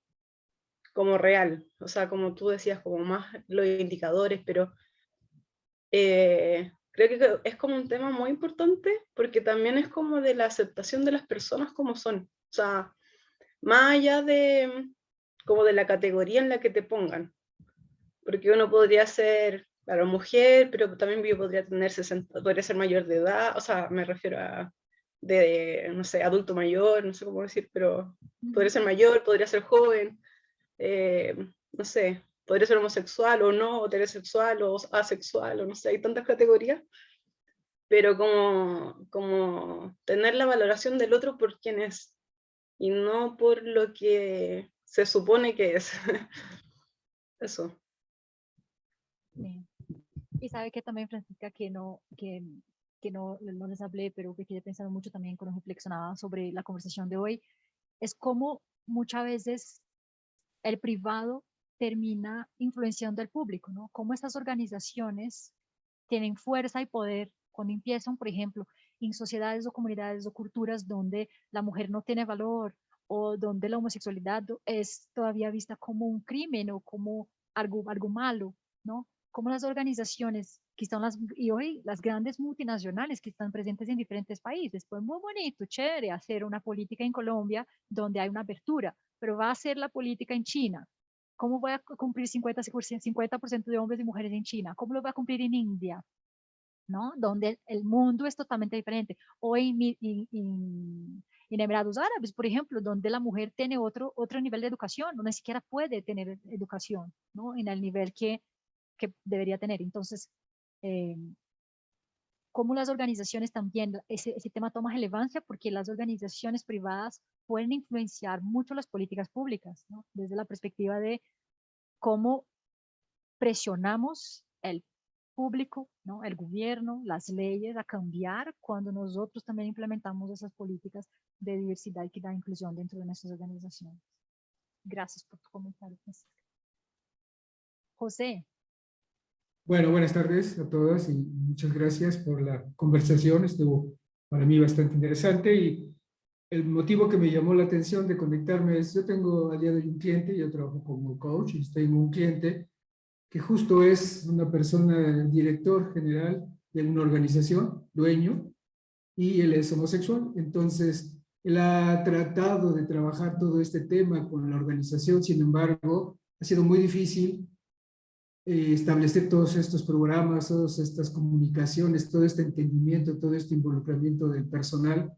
real, o sea, como tú decías, como más los indicadores, pero creo que es como un tema muy importante porque también es como de la aceptación de las personas como son, o sea, más allá de como de la categoría en la que te pongan, porque uno podría ser, claro, mujer, pero también yo podría tener 60, podría ser mayor de edad, o sea, me refiero a no sé, adulto mayor, no sé cómo decir, pero podría ser mayor, podría ser joven, no sé, podría ser homosexual o no, o heterosexual o asexual, o no sé, hay tantas categorías, pero como tener la valoración del otro por quien es, y no por lo que se supone que es. Eso. Sí. Y sabe que también, Francisca, que no les hablé, pero que quedé pensando mucho también cuando reflexionaba sobre la conversación de hoy, es como muchas veces el privado termina influenciando al público, ¿no? Cómo estas organizaciones tienen fuerza y poder cuando empiezan, por ejemplo, en sociedades o comunidades o culturas donde la mujer no tiene valor o donde la homosexualidad es todavía vista como un crimen o como algo malo, ¿no? Como las organizaciones que están y hoy las grandes multinacionales que están presentes en diferentes países, pues muy bonito, chévere hacer una política en Colombia donde hay una apertura, pero va a ser la política en China. ¿Cómo voy a cumplir 50% de hombres y mujeres en China? ¿Cómo lo voy a cumplir en India? ¿No? Donde el mundo es totalmente diferente. O en Emiratos Árabes, por ejemplo, donde la mujer tiene otro nivel de educación, no ni siquiera puede tener educación, ¿no? En el nivel que debería tener. Entonces, eh, cómo las organizaciones también, ese tema toma relevancia porque las organizaciones privadas pueden influenciar mucho las políticas públicas, ¿no? Desde la perspectiva de cómo presionamos el público, ¿no? El gobierno, las leyes a cambiar cuando nosotros también implementamos esas políticas de diversidad, equidad e inclusión dentro de nuestras organizaciones. Gracias por tu comentario, Francisca. José. Bueno, buenas tardes a todas y muchas gracias por la conversación. Estuvo para mí bastante interesante y el motivo que me llamó la atención de conectarme es, yo tengo al día de hoy un cliente, yo trabajo como coach y tengo un cliente que justo es una persona, director general de una organización, dueño, y él es homosexual. Entonces, él ha tratado de trabajar todo este tema con la organización, sin embargo, ha sido muy difícil establecer todos estos programas, todas estas comunicaciones, todo este entendimiento, todo este involucramiento del personal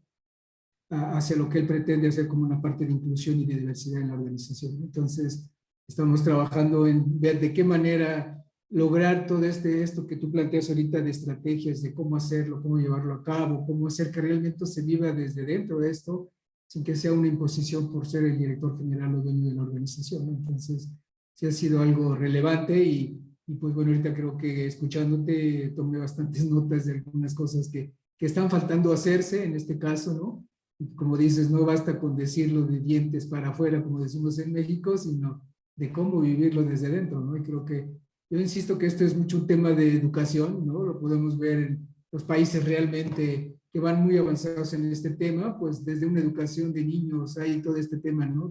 hacia lo que él pretende hacer como una parte de inclusión y de diversidad en la organización. Entonces, estamos trabajando en ver de qué manera lograr todo esto que tú planteas ahorita de estrategias, de cómo hacerlo, cómo llevarlo a cabo, cómo hacer que realmente se viva desde dentro de esto, sin que sea una imposición por ser el director general o dueño de la organización. Entonces, sí ha sido algo relevante y pues bueno, ahorita creo que escuchándote tomé bastantes notas de algunas cosas que están faltando hacerse en este caso, ¿no? Como dices, no basta con decirlo de dientes para afuera, como decimos en México, sino de cómo vivirlo desde dentro, ¿no? Y creo que, yo insisto que esto es mucho un tema de educación, ¿no? Lo podemos ver en los países realmente que van muy avanzados en este tema, pues desde una educación de niños hay todo este tema, ¿no?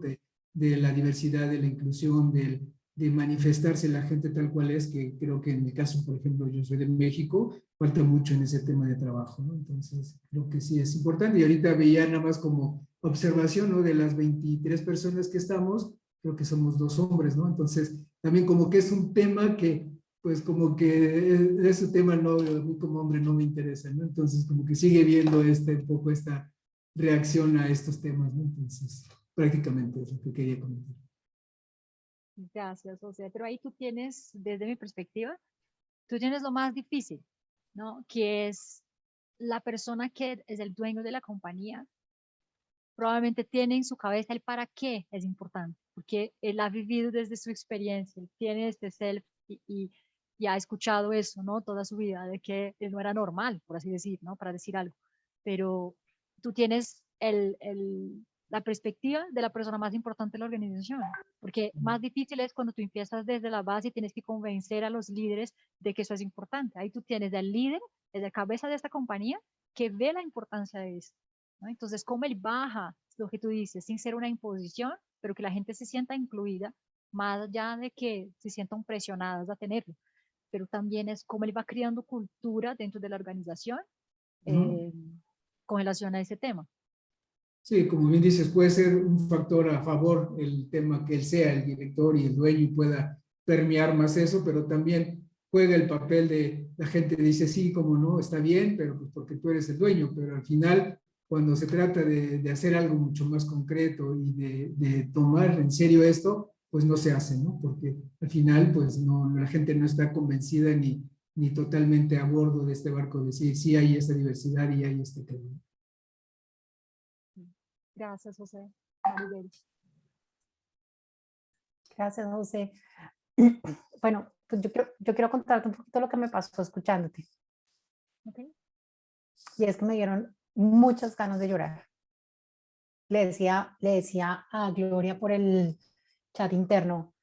De la diversidad, de la inclusión, de manifestarse la gente tal cual es, que creo que en mi caso, por ejemplo, yo soy de México, falta mucho en ese tema de trabajo, ¿no? Entonces, creo que sí es importante. Y ahorita veía nada más como observación, ¿no? De las 23 personas que estamos, creo que somos 2 hombres, ¿no? Entonces, también como que es un tema que, pues como que ese tema no, a mí como hombre no me interesa, ¿no? Entonces, como que sigue viendo un poco esta reacción a estos temas, ¿no? Entonces, prácticamente es lo que quería comentar. Gracias, José. Pero ahí tú tienes, desde mi perspectiva, tú tienes lo más difícil, ¿no? Que es la persona que es el dueño de la compañía, probablemente tiene en su cabeza el para qué es importante, porque él ha vivido desde su experiencia, él tiene este self y ha escuchado eso, ¿no? Toda su vida, de que él no era normal, por así decir, ¿no? Para decir algo. Pero tú tienes la perspectiva de la persona más importante de la organización, porque más difícil es cuando tú empiezas desde la base y tienes que convencer a los líderes de que eso es importante. Ahí tú tienes al líder, desde la cabeza de esta compañía, que ve la importancia de eso, ¿no? Entonces, cómo él baja lo que tú dices, sin ser una imposición, pero que la gente se sienta incluida, más allá de que se sientan presionadas a tenerlo, pero también es cómo él va creando cultura dentro de la organización eh, con relación a ese tema. Sí, como bien dices, puede ser un factor a favor el tema que él sea el director y el dueño y pueda permear más eso, pero también juega el papel de la gente dice, sí, como no, está bien, pero pues porque tú eres el dueño, pero al final, cuando se trata de hacer algo mucho más concreto y de tomar en serio esto, pues no se hace, ¿no? Porque al final, pues no, la gente no está convencida ni totalmente a bordo de este barco de decir, sí hay esta diversidad y hay este tema. Gracias, José. Maribel. Gracias, José. Bueno, pues yo quiero contarte un poquito lo que me pasó escuchándote. Okay. Y es que me dieron muchas ganas de llorar. Le decía a Gloria por el chat interno,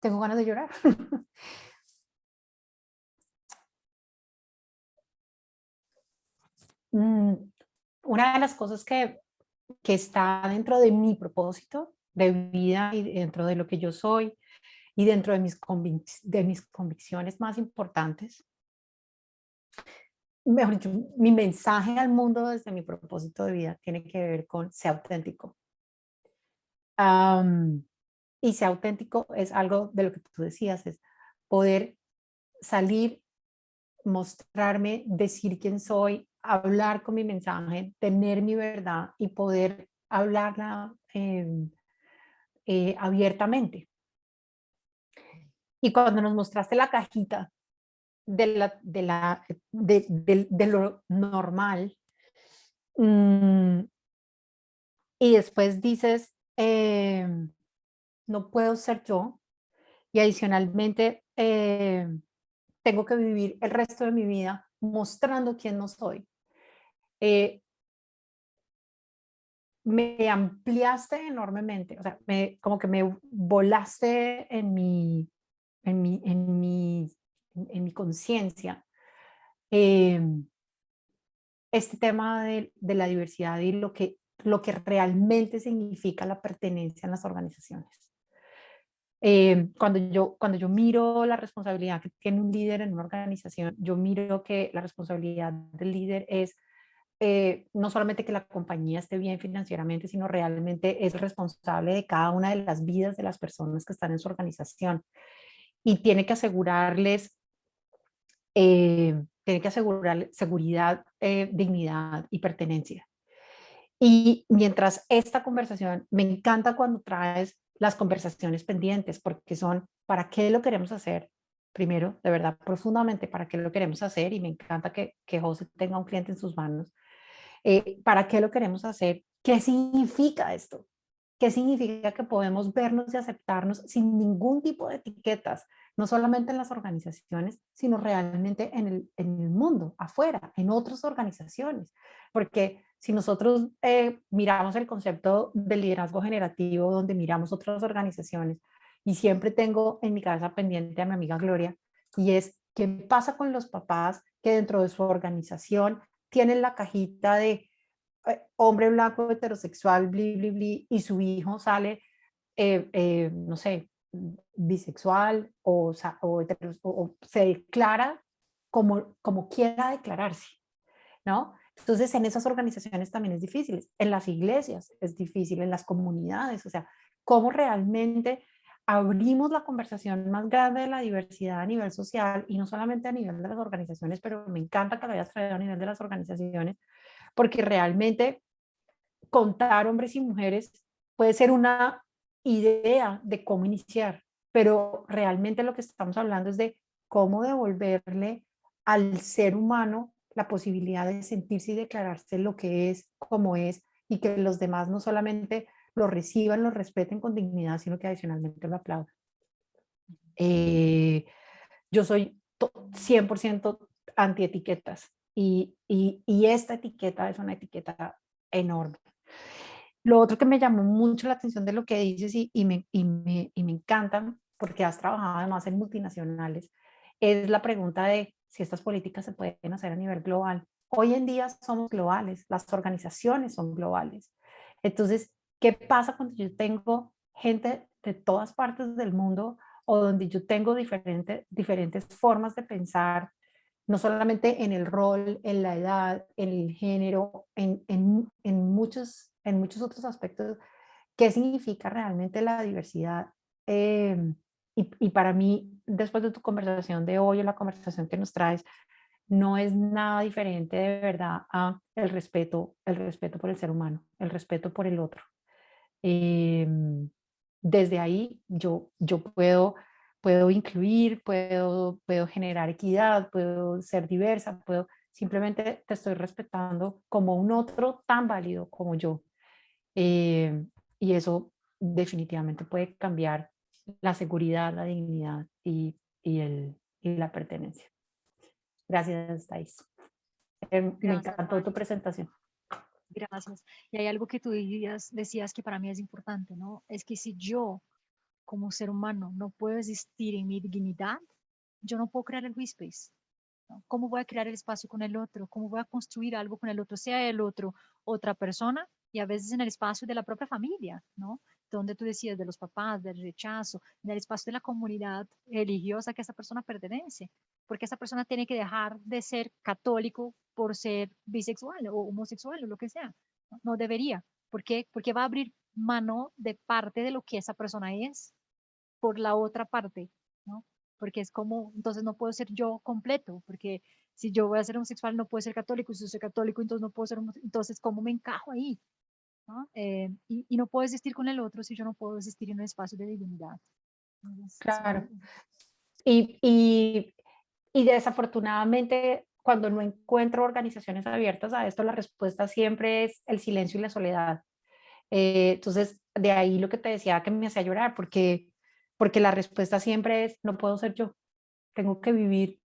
tengo ganas de llorar. Una de las cosas que está dentro de mi propósito de vida y dentro de lo que yo soy y dentro de mis convicciones más importantes, mejor dicho, mi mensaje al mundo desde mi propósito de vida tiene que ver con ser auténtico. Y ser auténtico es algo de lo que tú decías, es poder salir, mostrarme, decir quién soy, hablar con mi mensaje, tener mi verdad y poder hablarla abiertamente. Y cuando nos mostraste la cajita de lo normal, y después dices, no puedo ser yo, y adicionalmente tengo que vivir el resto de mi vida mostrando quién no soy. Me ampliaste enormemente, o sea, como que me volaste en mi conciencia este tema de la diversidad y lo que realmente significa la pertenencia en las organizaciones. Cuando yo miro la responsabilidad que tiene un líder en una organización, yo miro que la responsabilidad del líder es no solamente que la compañía esté bien financieramente, sino realmente es responsable de cada una de las vidas de las personas que están en su organización y tiene que asegurarles seguridad, dignidad y pertenencia. Y mientras esta conversación, me encanta cuando traes las conversaciones pendientes, porque son, ¿para qué lo queremos hacer? Primero, de verdad, profundamente, ¿para qué lo queremos hacer? Y me encanta que José tenga un cliente en sus manos. ¿Para qué lo queremos hacer? ¿Qué significa esto? ¿Qué significa que podemos vernos y aceptarnos sin ningún tipo de etiquetas? No solamente en las organizaciones, sino realmente en el mundo, afuera, en otras organizaciones. Porque si nosotros miramos el concepto del liderazgo generativo, donde miramos otras organizaciones, y siempre tengo en mi cabeza pendiente a mi amiga Gloria, y es, ¿qué pasa con los papás que dentro de su organización tienen la cajita de hombre blanco heterosexual, bli, bli, bli, y su hijo sale, no sé, bisexual o se declara como quiera declararse, ¿no? Entonces, en esas organizaciones también es difícil, en las iglesias es difícil, en las comunidades, o sea, cómo realmente abrimos la conversación más grande de la diversidad a nivel social y no solamente a nivel de las organizaciones, pero me encanta que lo hayas traído a nivel de las organizaciones, porque realmente contar hombres y mujeres puede ser una idea de cómo iniciar, pero realmente lo que estamos hablando es de cómo devolverle al ser humano la posibilidad de sentirse y declararse lo que es, como es, y que los demás no solamente lo reciban, lo respeten con dignidad, sino que adicionalmente lo aplaudan. Yo soy 100% anti-etiquetas y esta etiqueta es una etiqueta enorme. Lo otro que me llamó mucho la atención de lo que dices y me encanta, porque has trabajado además en multinacionales, es la pregunta de si estas políticas se pueden hacer a nivel global. Hoy en día somos globales, las organizaciones son globales. Entonces, ¿qué pasa cuando yo tengo gente de todas partes del mundo o donde yo tengo diferentes formas de pensar, no solamente en el rol, en la edad, en el género, en muchos otros aspectos? ¿Qué significa realmente la diversidad? Y para mí, después de tu conversación de hoy o la conversación que nos traes, no es nada diferente de verdad a el respeto por el ser humano, el respeto por el otro. Desde ahí yo puedo incluir, puedo generar equidad, puedo ser diversa, simplemente te estoy respetando como un otro tan válido como yo. Eh, y eso definitivamente puede cambiar la seguridad, la dignidad y la pertenencia. Gracias, Thais. Me Gracias, encantó tu Mari. presentación. Gracias. Y hay algo que tú decías que para mí es importante, ¿no? Es que si yo, como ser humano, no puedo existir en mi dignidad, yo no puedo crear el WeSpace, ¿no? ¿Cómo voy a crear el espacio con el otro? ¿Cómo voy a construir algo con el otro? Sea el otro otra persona y a veces en el espacio de la propia familia, ¿no? Donde tú decías de los papás, del rechazo, en el espacio de la comunidad religiosa que esa persona pertenece, porque esa persona tiene que dejar de ser católico por ser bisexual o homosexual o lo que sea. No, no debería. ¿Por qué? Porque va a abrir mano de parte de lo que esa persona es por la otra parte, ¿no? Porque es como, entonces no puedo ser yo completo, porque si yo voy a ser homosexual no puedo ser católico, y si soy católico entonces no puedo ser homosexual, entonces ¿cómo me encajo ahí? ¿No? Y no puedo existir con el otro si yo no puedo existir en un espacio de divinidad. Claro. Y desafortunadamente, cuando no encuentro organizaciones abiertas a esto, la respuesta siempre es el silencio y la soledad. Entonces, de ahí lo que te decía que me hacía llorar, porque la respuesta siempre es, no puedo ser yo, tengo que vivir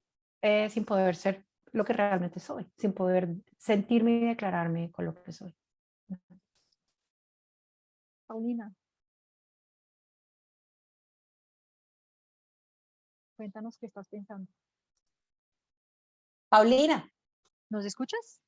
sin poder ser lo que realmente soy, sin poder sentirme y declararme con lo que soy. Paulina, cuéntanos qué estás pensando. Paulina. ¿Nos escuchas?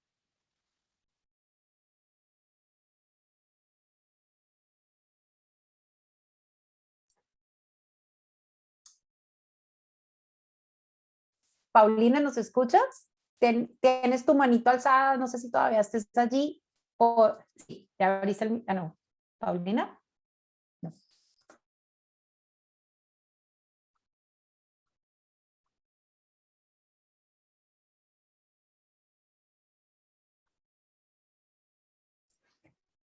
Paulina, ¿nos escuchas? Tienes tu manito alzada, no sé si todavía estés allí. O sí, ya abriste el... Ah, no. Paulina. No.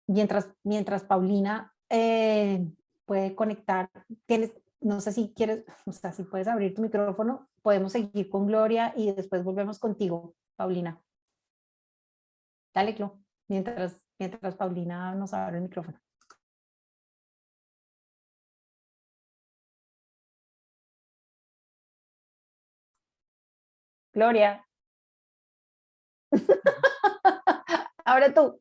Mientras Paulina puede conectar, no sé si quieres, o sea, si puedes abrir tu micrófono, podemos seguir con Gloria y después volvemos contigo, Paulina. Dale, Clo, mientras Paulina nos abre el micrófono. Gloria. Ahora tú.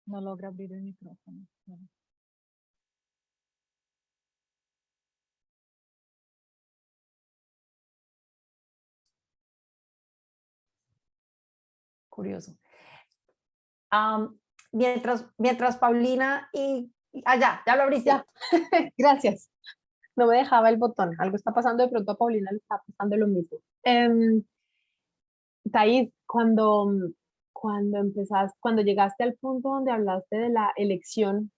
No logra abrir el micrófono. No. curioso. Mientras Paulina ya lo abriste. Ya. Gracias. No me dejaba el botón. Algo está pasando, de pronto a Paulina le está pasando lo mismo. Thais, cuando llegaste al punto donde hablaste de la elección,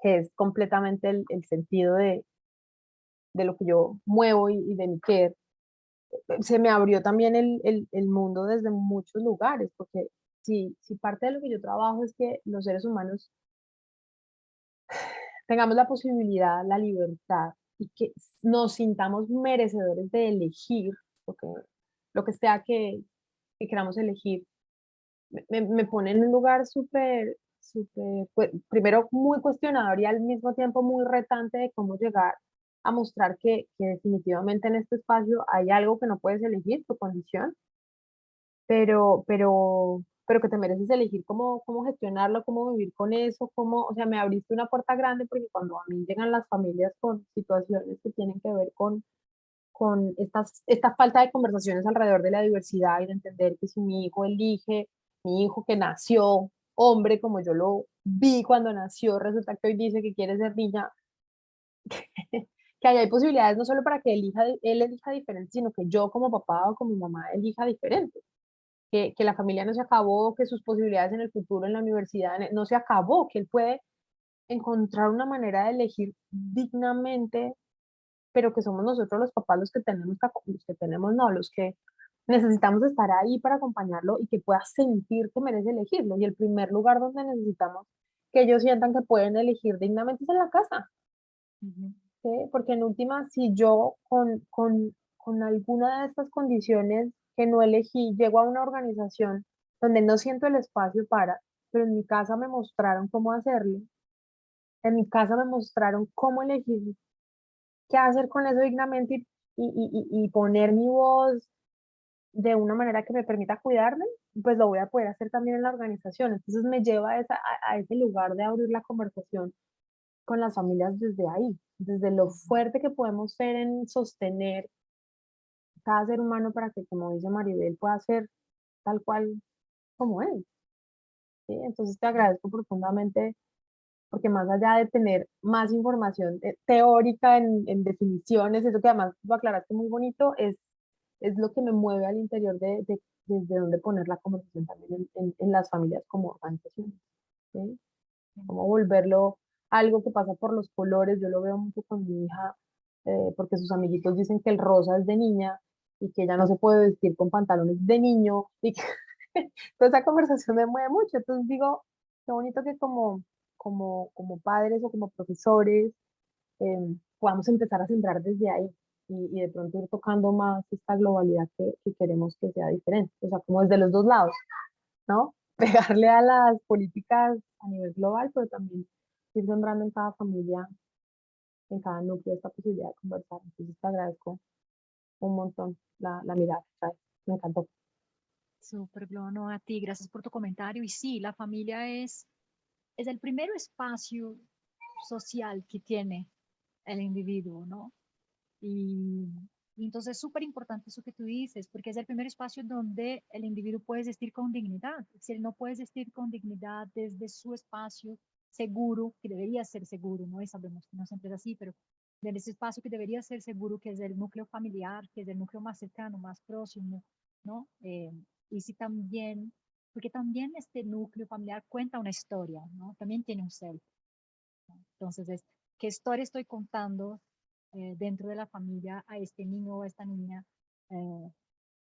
que es completamente el sentido de lo que yo muevo y de mi querer, se me abrió también el mundo desde muchos lugares, porque si parte de lo que yo trabajo es que los seres humanos tengamos la posibilidad, la libertad y que nos sintamos merecedores de elegir lo que sea que queramos elegir, me pone en un lugar primero muy cuestionador y al mismo tiempo muy retante de cómo llegar a mostrar que definitivamente en este espacio hay algo que no puedes elegir, tu condición, pero que te mereces elegir cómo gestionarlo, cómo vivir con eso, o sea, me abriste una puerta grande porque cuando a mí llegan las familias con situaciones que tienen que ver con esta falta de conversaciones alrededor de la diversidad y de entender que si mi hijo que nació hombre como yo lo vi cuando nació, resulta que hoy dice que quiere ser niña, que ahí hay posibilidades no solo para que él elija diferente, sino que yo como papá o como mamá elija diferente. Que la familia no se acabó, que sus posibilidades en el futuro, en la universidad, no se acabó, que él puede encontrar una manera de elegir dignamente, pero que somos nosotros los papás los que necesitamos estar ahí para acompañarlo y que pueda sentir que merece elegirlo. Y el primer lugar donde necesitamos que ellos sientan que pueden elegir dignamente es en la casa. ¿Sí? Porque en última, si yo con alguna de estas condiciones que no elegí, llego a una organización donde no siento el espacio pero en mi casa me mostraron cómo hacerlo, en mi casa me mostraron cómo elegir qué hacer con eso dignamente y poner mi voz de una manera que me permita cuidarme, pues lo voy a poder hacer también en la organización. Entonces me lleva a ese lugar de abrir la conversación con las familias desde ahí, desde lo fuerte que podemos ser en sostener cada ser humano para que, como dice Maribel, pueda ser tal cual como él. ¿Sí? Entonces te agradezco profundamente porque más allá de tener más información teórica en definiciones, eso que además lo aclaraste muy bonito, es lo que me mueve al interior desde dónde poner la conversación también en las familias como organizaciones. ¿Sí? Cómo volverlo algo que pasa por los colores. Yo lo veo mucho con mi hija, porque sus amiguitos dicen que el rosa es de niña y que ella no se puede vestir con pantalones de niño. Y que toda esa conversación me mueve mucho. Entonces digo, qué bonito que como padres o como profesores podamos empezar a sembrar desde ahí y de pronto ir tocando más esta globalidad que queremos que sea diferente. O sea, como desde los dos lados, ¿no? Pegarle a las políticas a nivel global, pero también ir sembrando en cada familia, en cada núcleo, esta posibilidad de conversar. Entonces te agradezco un montón la mirada, ¿sabes? Me encantó. Súper, Glo, no, a ti, gracias por tu comentario. Y sí, la familia es el primer espacio social que tiene el individuo, ¿no? Y entonces es súper importante eso que tú dices, porque es el primer espacio donde el individuo puede existir con dignidad. Si él no puede existir con dignidad desde su espacio seguro, que debería ser seguro, ¿no? Y sabemos que no siempre es así, pero desde ese espacio que debería ser seguro, que es el núcleo familiar, que es el núcleo más cercano, más próximo, ¿no? Y si también, porque también este núcleo familiar cuenta una historia, ¿no? También tiene un self. Entonces, ¿qué historia estoy contando dentro de la familia a este niño o a esta niña?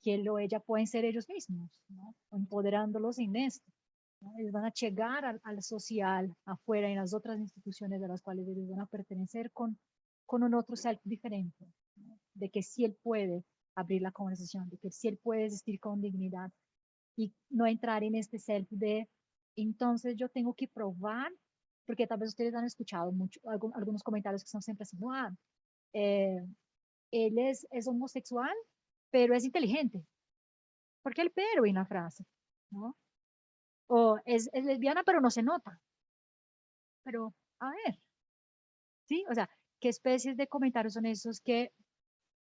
Que él o ella pueden ser ellos mismos, ¿no? Empoderándolos en esto, ¿no? Ellos van a llegar al social afuera, en las otras instituciones de las cuales ellos van a pertenecer con un otro self diferente, ¿no? De que sí él puede abrir la conversación, de que sí él puede existir con dignidad y no entrar en este self de, entonces yo tengo que probar, porque tal vez ustedes han escuchado mucho, algunos comentarios que son siempre así, no, él es homosexual, pero es inteligente. ¿Por qué el pero en la frase? ¿No? O es lesbiana, pero no se nota. Pero, a ver, ¿sí? O sea, ¿qué especies de comentarios son esos que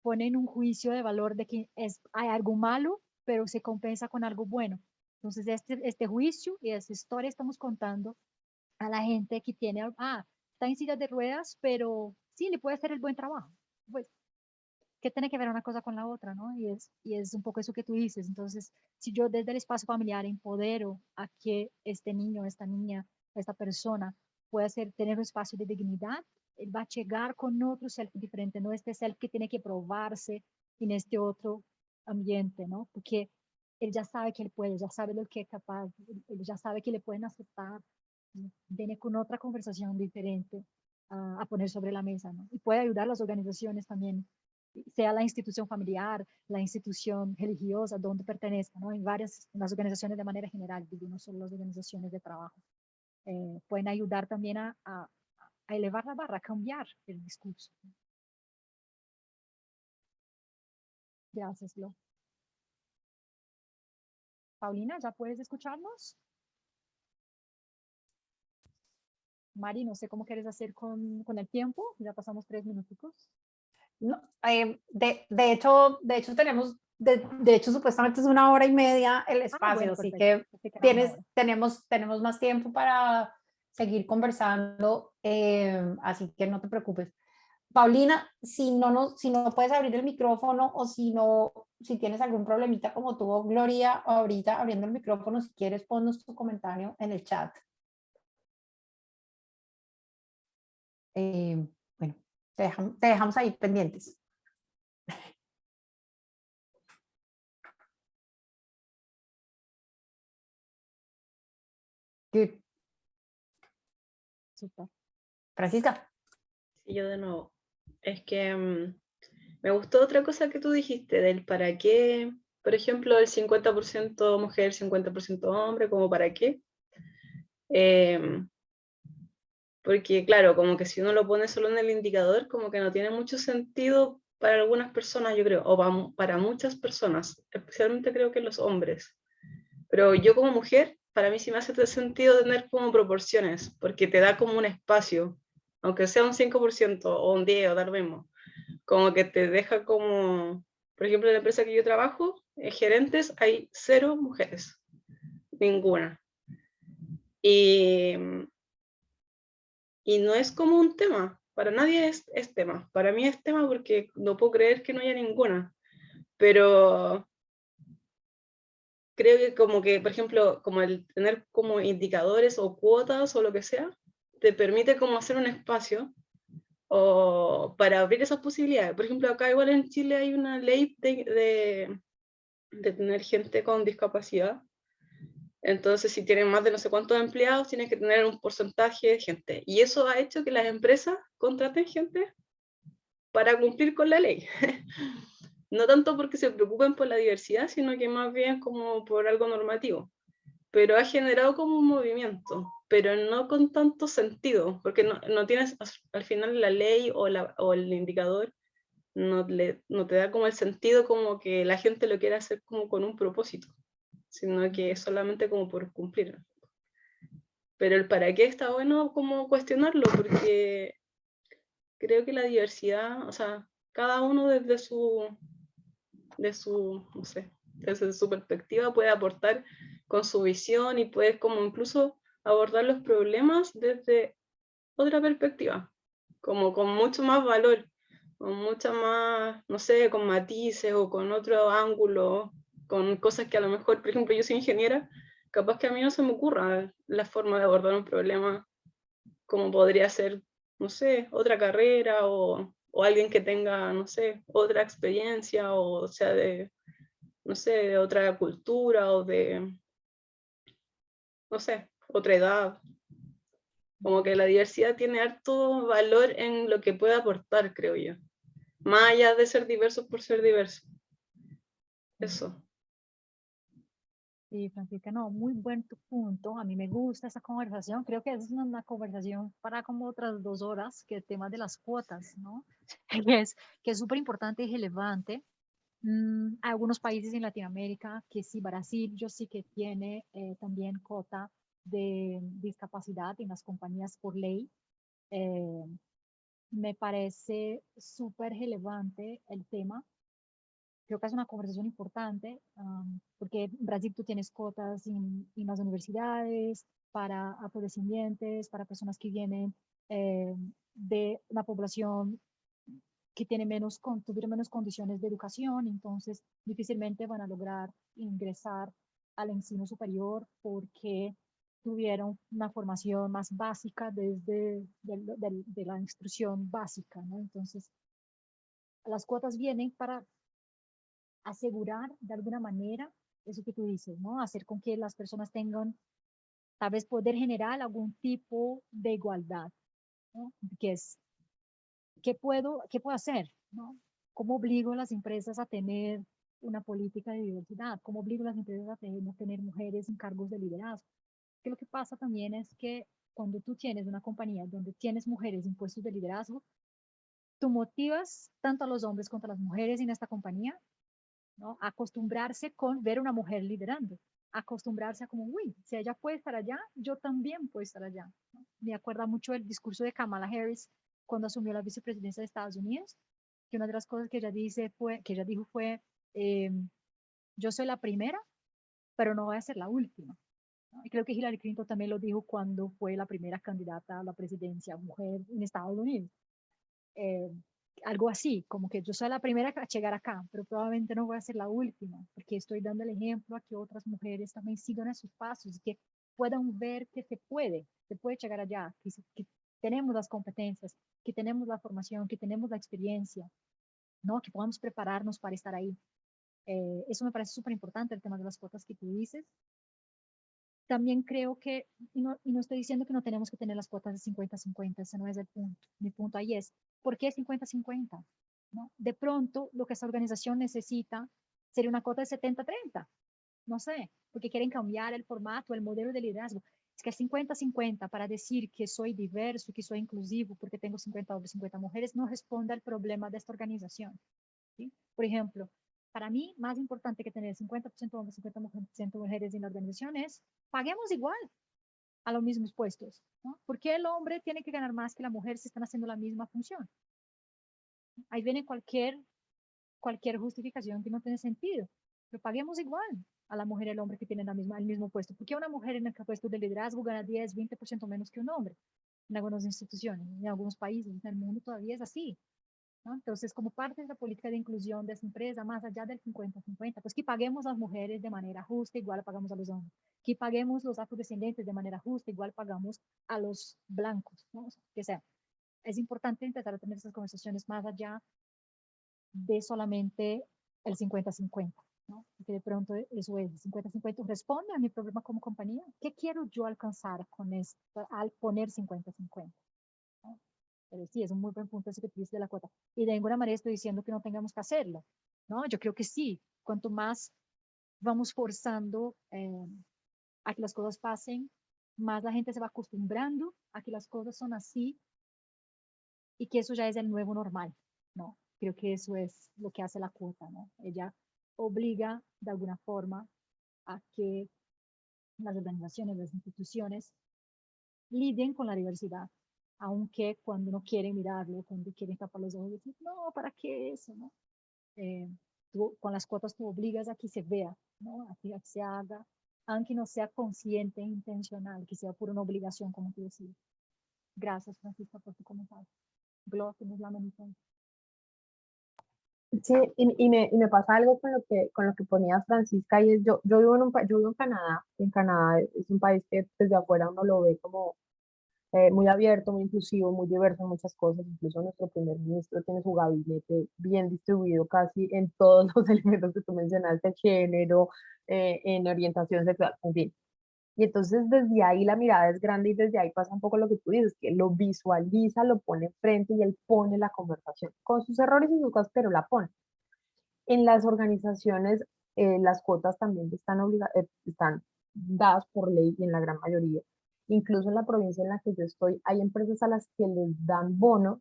ponen un juicio de valor de que hay algo malo, pero se compensa con algo bueno? Entonces, este juicio y esta historia estamos contando a la gente que tiene, está en silla de ruedas, pero sí, le puede hacer el buen trabajo. Pues, ¿qué tiene que ver una cosa con la otra, no? Y es un poco eso que tú dices. Entonces, si yo desde el espacio familiar empodero a que este niño, esta niña, esta persona pueda tener un espacio de dignidad, él va a llegar con otro self diferente, no este self que tiene que probarse en este otro ambiente, ¿no? Porque él ya sabe que él puede, ya sabe lo que es capaz, él ya sabe que le pueden aceptar, viene con otra conversación diferente a poner sobre la mesa, ¿no? Y puede ayudar a las organizaciones también, sea la institución familiar, la institución religiosa, donde pertenezca, ¿no? En las organizaciones de manera general, digo, no solo las organizaciones de trabajo, pueden ayudar también a elevar la barra, a cambiar el discurso. Gracias, Glo. Paulina, ¿ya puedes escucharnos? Mari, no sé cómo quieres hacer con el tiempo, ya pasamos 3 minuticos. No, de hecho tenemos, de hecho supuestamente es 1 hora y media el espacio, Bueno, así perfecto. que Pensé era 1 hora. tenemos más tiempo para seguir conversando, así que no te preocupes. Paulina, si no puedes abrir el micrófono o si tienes algún problemita como tuvo Gloria ahorita abriendo el micrófono, si quieres ponnos tu comentario en el chat. Bueno, te dejamos ahí pendientes. Good. Súper. Francisca. Sí, yo de nuevo. Es que me gustó otra cosa que tú dijiste del para qué, por ejemplo, el 50% mujer, 50% hombre, como para qué. Porque claro, como que si uno lo pone solo en el indicador, como que no tiene mucho sentido para algunas personas, yo creo, o para muchas personas, especialmente creo que los hombres. Pero yo como mujer, para mí sí me hace sentido tener como proporciones, porque te da como un espacio, aunque sea un 5% o un 10 o dar mismo, como que te deja como, por ejemplo, en la empresa que yo trabajo, en gerentes hay 0 mujeres, ninguna. Y no es como un tema, para nadie es tema, para mí es tema porque no puedo creer que no haya ninguna, pero creo que como que, por ejemplo, como el tener como indicadores o cuotas o lo que sea, te permite como hacer un espacio o para abrir esas posibilidades. Por ejemplo, acá igual en Chile hay una ley de tener gente con discapacidad. Entonces, si tienen más de no sé cuántos empleados, tienen que tener un porcentaje de gente. Y eso ha hecho que las empresas contraten gente para cumplir con la ley. No tanto porque se preocupen por la diversidad, sino que más bien como por algo normativo. Pero ha generado como un movimiento, pero no con tanto sentido, porque no tienes al final la ley o el indicador, no te da como el sentido como que la gente lo quiera hacer como con un propósito, sino que es solamente como por cumplir. Pero el para qué está bueno como cuestionarlo, porque creo que la diversidad, o sea, cada uno desde no sé, desde su perspectiva puede aportar con su visión y puede como incluso abordar los problemas desde otra perspectiva, como con mucho más valor, con mucha más, no sé, con matices o con otro ángulo, con cosas que a lo mejor, por ejemplo, yo soy ingeniera, capaz que a mí no se me ocurra la forma de abordar un problema como podría ser, no sé, otra carrera o alguien que tenga, no sé, otra experiencia o sea de, no sé, de otra cultura o de, no sé, otra edad. Como que la diversidad tiene harto valor en lo que puede aportar, creo yo. Más allá de ser diversos por ser diversos. Eso. Sí, Francisca, no, muy buen tu punto. A mí me gusta esa conversación. Creo que es una conversación para como otras 2 horas, que el tema de las cuotas, ¿no? Que es súper importante y relevante. Hay algunos países en Latinoamérica que sí, Brasil, yo sí que tiene también cuota de discapacidad en las compañías por ley. Eh, Me parece súper relevante el tema creo que es una conversación importante, porque en Brasil tú tienes cuotas en las universidades para afrodescendientes, para personas que vienen de una población que tiene tuvieron menos condiciones de educación, entonces difícilmente van a lograr ingresar al ensino superior porque tuvieron una formación más básica desde de la instrucción básica, ¿no? Entonces, las cuotas vienen para asegurar de alguna manera eso que tú dices, ¿no? Hacer con que las personas tengan, tal vez poder generar algún tipo de igualdad, ¿no? Que es, qué puedo hacer, ¿no? ¿Cómo obligo a las empresas a tener una política de diversidad? ¿Cómo obligo a las empresas a tener mujeres en cargos de liderazgo? Que lo que pasa también es que cuando tú tienes una compañía donde tienes mujeres en puestos de liderazgo, tú motivas tanto a los hombres como a las mujeres en esta compañía, ¿no? A acostumbrarse con ver a una mujer liderando, acostumbrarse a como, uy, si ella puede estar allá, yo también puedo estar allá, ¿no? Me acuerda mucho el discurso de Kamala Harris cuando asumió la vicepresidencia de Estados Unidos, que una de las cosas que ella dijo fue, yo soy la primera, pero no voy a ser la última, ¿no? Y creo que Hillary Clinton también lo dijo cuando fue la primera candidata a la presidencia mujer en Estados Unidos. Eh, Algo así, como que yo soy la primera a llegar acá, pero probablemente no voy a ser la última, porque estoy dando el ejemplo a que otras mujeres también sigan esos pasos y que puedan ver que se puede llegar allá, que tenemos las competencias, que tenemos la formación, que tenemos la experiencia, ¿no? Que podamos prepararnos para estar ahí. Eso me parece súper importante, el tema de las cuotas que tú dices. También creo que, y no estoy diciendo que no tenemos que tener las cuotas de 50-50, ese no es el punto. Mi punto ahí es, ¿por qué 50-50? ¿No? De pronto, lo que esa organización necesita sería una cuota de 70-30, no sé, porque quieren cambiar el formato, el modelo de liderazgo. Es que 50-50 para decir que soy diverso, que soy inclusivo, porque tengo 50 hombres, 50 mujeres, no responde al problema de esta organización, ¿sí? Por ejemplo, para mí, más importante que tener 50% hombres, 50% mujeres en la organización es paguemos igual a los mismos puestos, ¿no? ¿Por qué el hombre tiene que ganar más que la mujer si están haciendo la misma función? Ahí viene cualquier justificación que no tiene sentido. Pero paguemos igual a la mujer y al hombre que tienen el mismo puesto. ¿Por qué una mujer en el puesto de liderazgo gana 10-20% menos que un hombre? En algunas instituciones, en algunos países, en el mundo todavía es así, ¿no? Entonces, como parte de la política de inclusión de esa empresa, más allá del 50-50, pues que paguemos a las mujeres de manera justa, igual pagamos a los hombres. Que paguemos los afrodescendientes de manera justa, igual pagamos a los blancos, ¿no? O sea, que sea. Es importante empezar a tener esas conversaciones más allá de solamente el 50-50, ¿no? Porque de pronto eso es, 50-50 responde a mi problema como compañía. ¿Qué quiero yo alcanzar con esto al poner 50-50? ¿No? Pero sí, es un muy buen punto ese que tú dices de la cuota. Y de ninguna manera estoy diciendo que no tengamos que hacerlo, ¿no? Yo creo que sí. Cuanto más vamos forzando a que las cosas pasen, más la gente se va acostumbrando a que las cosas son así y que eso ya es el nuevo normal, ¿no? Creo que eso es lo que hace la cuota, ¿no? Ella obliga de alguna forma a que las organizaciones, las instituciones lidien con la diversidad, aunque cuando no quieren mirarlo, cuando quieren tapar los ojos, dicen, no, ¿para qué eso? ¿No? Con las cuotas tú obligas a que se vea, ¿no? A que se haga, aunque no sea consciente e intencional, que sea por una obligación, como tú decías. Gracias, Francisca, por tu comentario. Glo, tienes la manita. Sí, y me pasa algo con lo que ponías, Francisca, y es yo vivo yo vivo en Canadá es un país que desde afuera uno lo ve como muy abierto, muy inclusivo, muy diverso en muchas cosas, incluso nuestro primer ministro tiene su gabinete bien distribuido casi en todos los elementos que tú mencionaste, género, en orientación sexual, en fin. Y entonces desde ahí la mirada es grande y desde ahí pasa un poco lo que tú dices, que lo visualiza, lo pone enfrente y él pone la conversación, con sus errores y sus cosas, pero la pone. En las organizaciones, las cuotas también están dadas por ley y en la gran mayoría. Incluso en la provincia en la que yo estoy, hay empresas a las que les dan bonos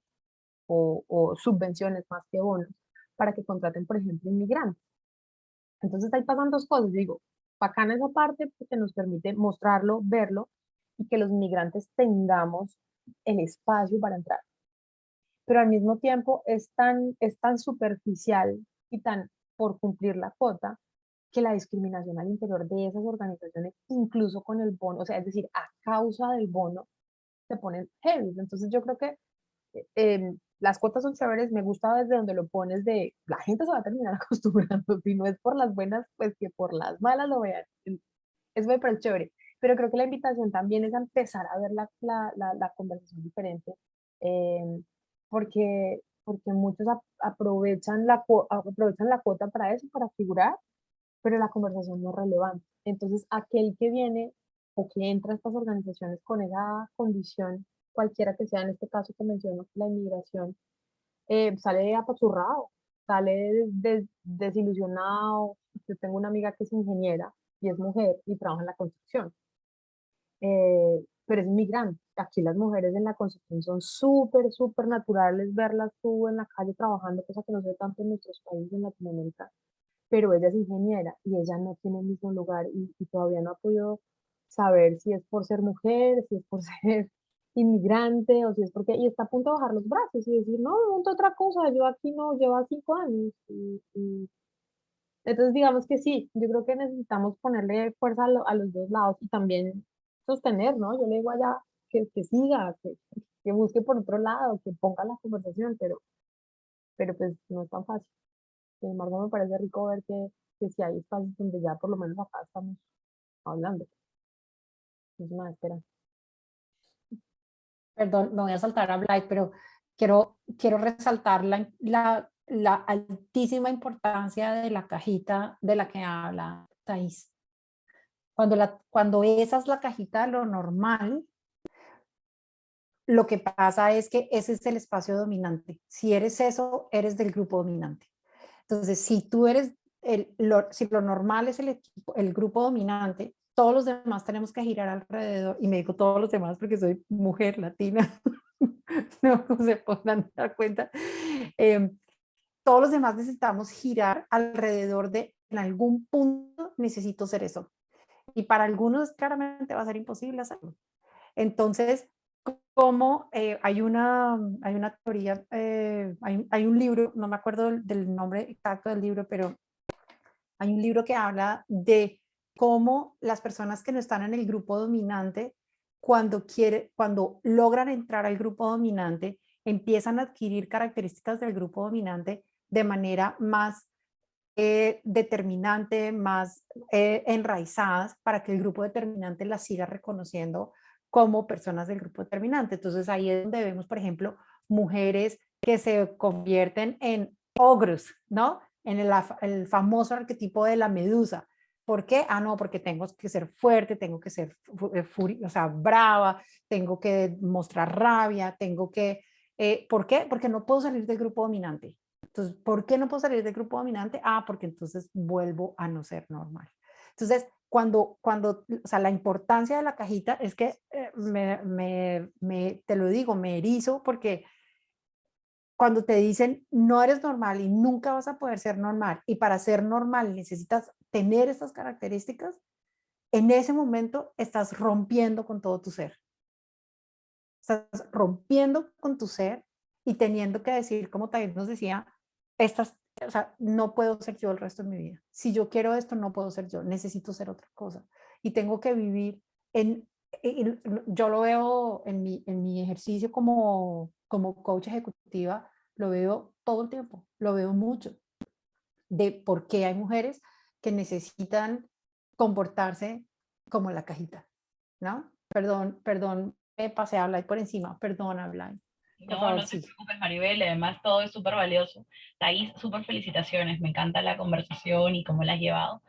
o subvenciones más que bonos para que contraten, por ejemplo, inmigrantes. Entonces ahí pasan dos cosas. Yo digo, bacana esa parte porque nos permite mostrarlo, verlo y que los inmigrantes tengamos el espacio para entrar. Pero al mismo tiempo es tan superficial y tan por cumplir la cuota, que la discriminación al interior de esas organizaciones, incluso con el bono, o sea, es decir, a causa del bono, se ponen heavy. Entonces yo creo que las cuotas son chéveres, me gusta desde donde lo pones de, la gente se va a terminar acostumbrando, si no es por las buenas, pues que por las malas lo vean. Eso me parece chévere, pero creo que la invitación también es a empezar a ver la conversación diferente, eh, porque muchos aprovechan la cuota para eso, para figurar, pero la conversación no es relevante. Entonces, aquel que viene o que entra a estas organizaciones con esa condición, cualquiera que sea, en este caso que menciono, la inmigración, sale apachurrado, sale desilusionado. Yo tengo una amiga que es ingeniera y es mujer y trabaja en la construcción, pero es inmigrante. Aquí las mujeres en la construcción son súper, súper naturales verlas tú en la calle trabajando, cosa que no se ve tanto en nuestros países en Latinoamérica, pero ella es ingeniera y ella no tiene el mismo lugar y todavía no ha podido saber si es por ser mujer, si es por ser inmigrante o si es porque, y está a punto de bajar los brazos y decir, no, monta otra cosa, yo aquí no, llevo 5 años. Entonces, digamos que sí, yo creo que necesitamos ponerle fuerza a los dos lados y también sostener, ¿no? Yo le digo allá que siga, que busque por otro lado, que ponga la conversación, pero pues no es tan fácil. Sin embargo, me parece rico ver que si hay espacios donde ya por lo menos acá estamos hablando. Es una esperanza. Perdón, me voy a saltar a Blay, pero quiero resaltar la altísima importancia de la cajita de la que habla Thais. Cuando esa es la cajita de lo normal, lo que pasa es que ese es el espacio dominante. Si eres eso, eres del grupo dominante. Entonces, si tú eres, si lo normal es el grupo dominante, todos los demás tenemos que girar alrededor, y me digo todos los demás porque soy mujer latina, no se podrán dar cuenta, todos los demás necesitamos girar alrededor de, en algún punto necesito ser eso. Y para algunos claramente va a ser imposible hacerlo. Entonces, como hay una teoría, hay un libro, no me acuerdo del nombre exacto del libro, pero hay un libro que habla de cómo las personas que no están en el grupo dominante, cuando logran entrar al grupo dominante, empiezan a adquirir características del grupo dominante de manera más determinante, más enraizadas, para que el grupo determinante las siga reconociendo como personas del grupo determinante. Entonces ahí es donde vemos, por ejemplo, mujeres que se convierten en ogros, ¿no? En el famoso arquetipo de la medusa. ¿Por qué? Ah, no, porque tengo que ser fuerte, tengo que ser o sea, brava, tengo que mostrar rabia, tengo que... ¿por qué? Porque no puedo salir del grupo dominante. Entonces, ¿por qué no puedo salir del grupo dominante? Ah, porque entonces vuelvo a no ser normal. Entonces, o sea, la importancia de la cajita es que te lo digo, me erizo porque cuando te dicen no eres normal y nunca vas a poder ser normal y para ser normal necesitas tener estas características, en ese momento estás rompiendo con todo tu ser. Estás rompiendo con tu ser y teniendo que decir, como también nos decía, o sea, no puedo ser yo el resto de mi vida. Si yo quiero esto, no puedo ser yo, necesito ser otra cosa. Y tengo que vivir yo lo veo en mi ejercicio como coach ejecutiva, lo veo todo el tiempo, lo veo mucho, de por qué hay mujeres que necesitan comportarse como la cajita, ¿no? Perdón, me pasé a hablar por encima, perdón, hablar. Por No, favor, no te sí. preocupes, Maribel, además todo es súper valioso. Thais, súper felicitaciones, me encanta la conversación y cómo la has llevado.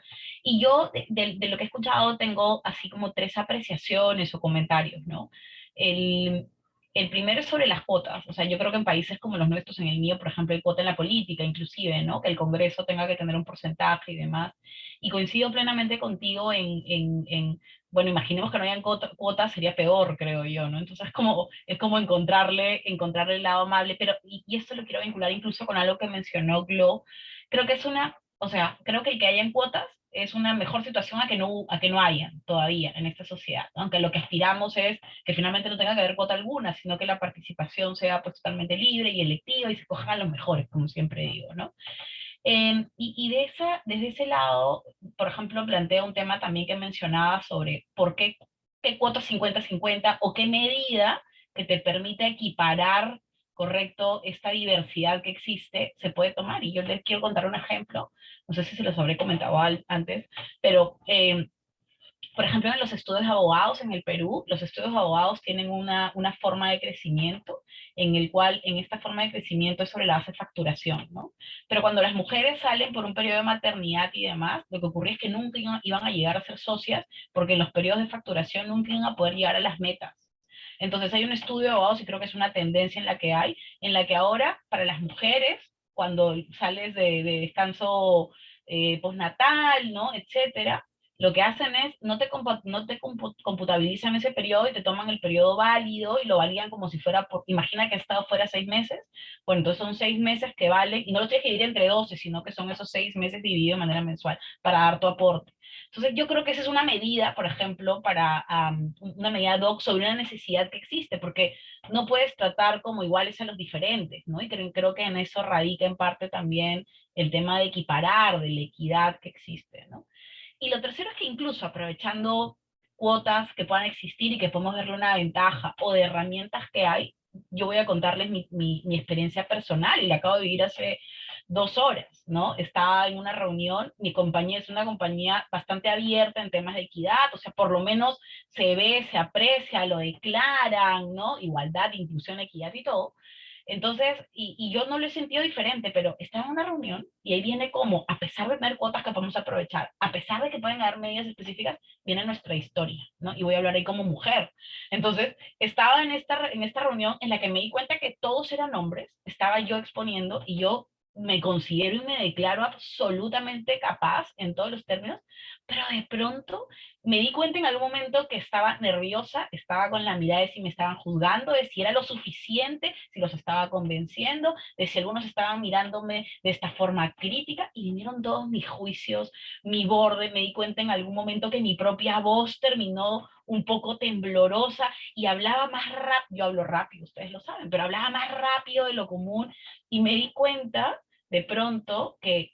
Y yo, de lo que he escuchado, tengo así como 3 apreciaciones o comentarios, ¿no? El, el primero es sobre las cuotas, o sea, yo creo que en países como los nuestros, en el mío, por ejemplo, hay cuota en la política, inclusive, ¿no? Que el Congreso tenga que tener un porcentaje y demás. Y coincido plenamente contigo bueno, imaginemos que no hayan cuotas, sería peor, creo yo, ¿no? Entonces es como encontrarle el lado amable, pero, y esto lo quiero vincular incluso con algo que mencionó Glo, creo que es o sea, creo que el que hayan cuotas es una mejor situación a que no haya todavía en esta sociedad, ¿no? Aunque lo que aspiramos es que finalmente no tenga que haber cuota alguna, sino que la participación sea pues totalmente libre y electiva y se cojan a los mejores, como siempre digo, ¿no? Desde ese lado, por ejemplo, planteo un tema también que mencionaba sobre qué cuota 50-50 o qué medida que te permita equiparar, correcto, esta diversidad que existe, se puede tomar. Y yo les quiero contar un ejemplo, no sé si se los habré comentado antes, pero por ejemplo, en los estudios de abogados en el Perú, los estudios de abogados tienen una forma de crecimiento en el cual, en esta forma de crecimiento es sobre la base de facturación, ¿no? Pero cuando las mujeres salen por un periodo de maternidad y demás, lo que ocurría es que nunca iban a llegar a ser socias porque en los periodos de facturación nunca iban a poder llegar a las metas. Entonces hay un estudio de abogados y creo que es una tendencia en la que ahora para las mujeres, cuando sales de descanso postnatal, ¿no? Etcétera, lo que hacen es, no te computabilizan ese periodo y te toman el periodo válido y lo validan como si fuera, imagina que el estado fuera 6 meses, bueno, entonces son 6 meses que valen, y no lo tienes que dividir entre 12, sino que son esos 6 meses divididos de manera mensual para dar tu aporte. Entonces yo creo que esa es una medida, por ejemplo, para una medida ad hoc sobre una necesidad que existe, porque no puedes tratar como iguales a los diferentes, ¿no? Y creo que en eso radica en parte también el tema de equiparar, de la equidad que existe, ¿no? Y lo tercero es que incluso aprovechando cuotas que puedan existir y que podemos verle una ventaja o de herramientas que hay, yo voy a contarles mi experiencia personal y la acabo de vivir hace 2 horas, ¿no? Estaba en una reunión, mi compañía es una compañía bastante abierta en temas de equidad, o sea, por lo menos se ve, se aprecia, lo declaran, ¿no? Igualdad, inclusión, equidad y todo. Entonces, y yo no lo he sentido diferente, pero estaba en una reunión y ahí viene como, a pesar de tener cuotas que podemos aprovechar, a pesar de que pueden haber medidas específicas, viene nuestra historia, ¿no? Y voy a hablar ahí como mujer. Entonces, estaba en esta reunión en la que me di cuenta que todos eran hombres, estaba yo exponiendo y yo me considero y me declaro absolutamente capaz en todos los términos, pero de pronto me di cuenta en algún momento que estaba nerviosa, estaba con la mirada de si me estaban juzgando, de si era lo suficiente, si los estaba convenciendo, de si algunos estaban mirándome de esta forma crítica, y vinieron todos mis juicios, mi borde, me di cuenta en algún momento que mi propia voz terminó un poco temblorosa y hablaba más rápido, yo hablo rápido, ustedes lo saben, pero hablaba más rápido de lo común, y me di cuenta de pronto que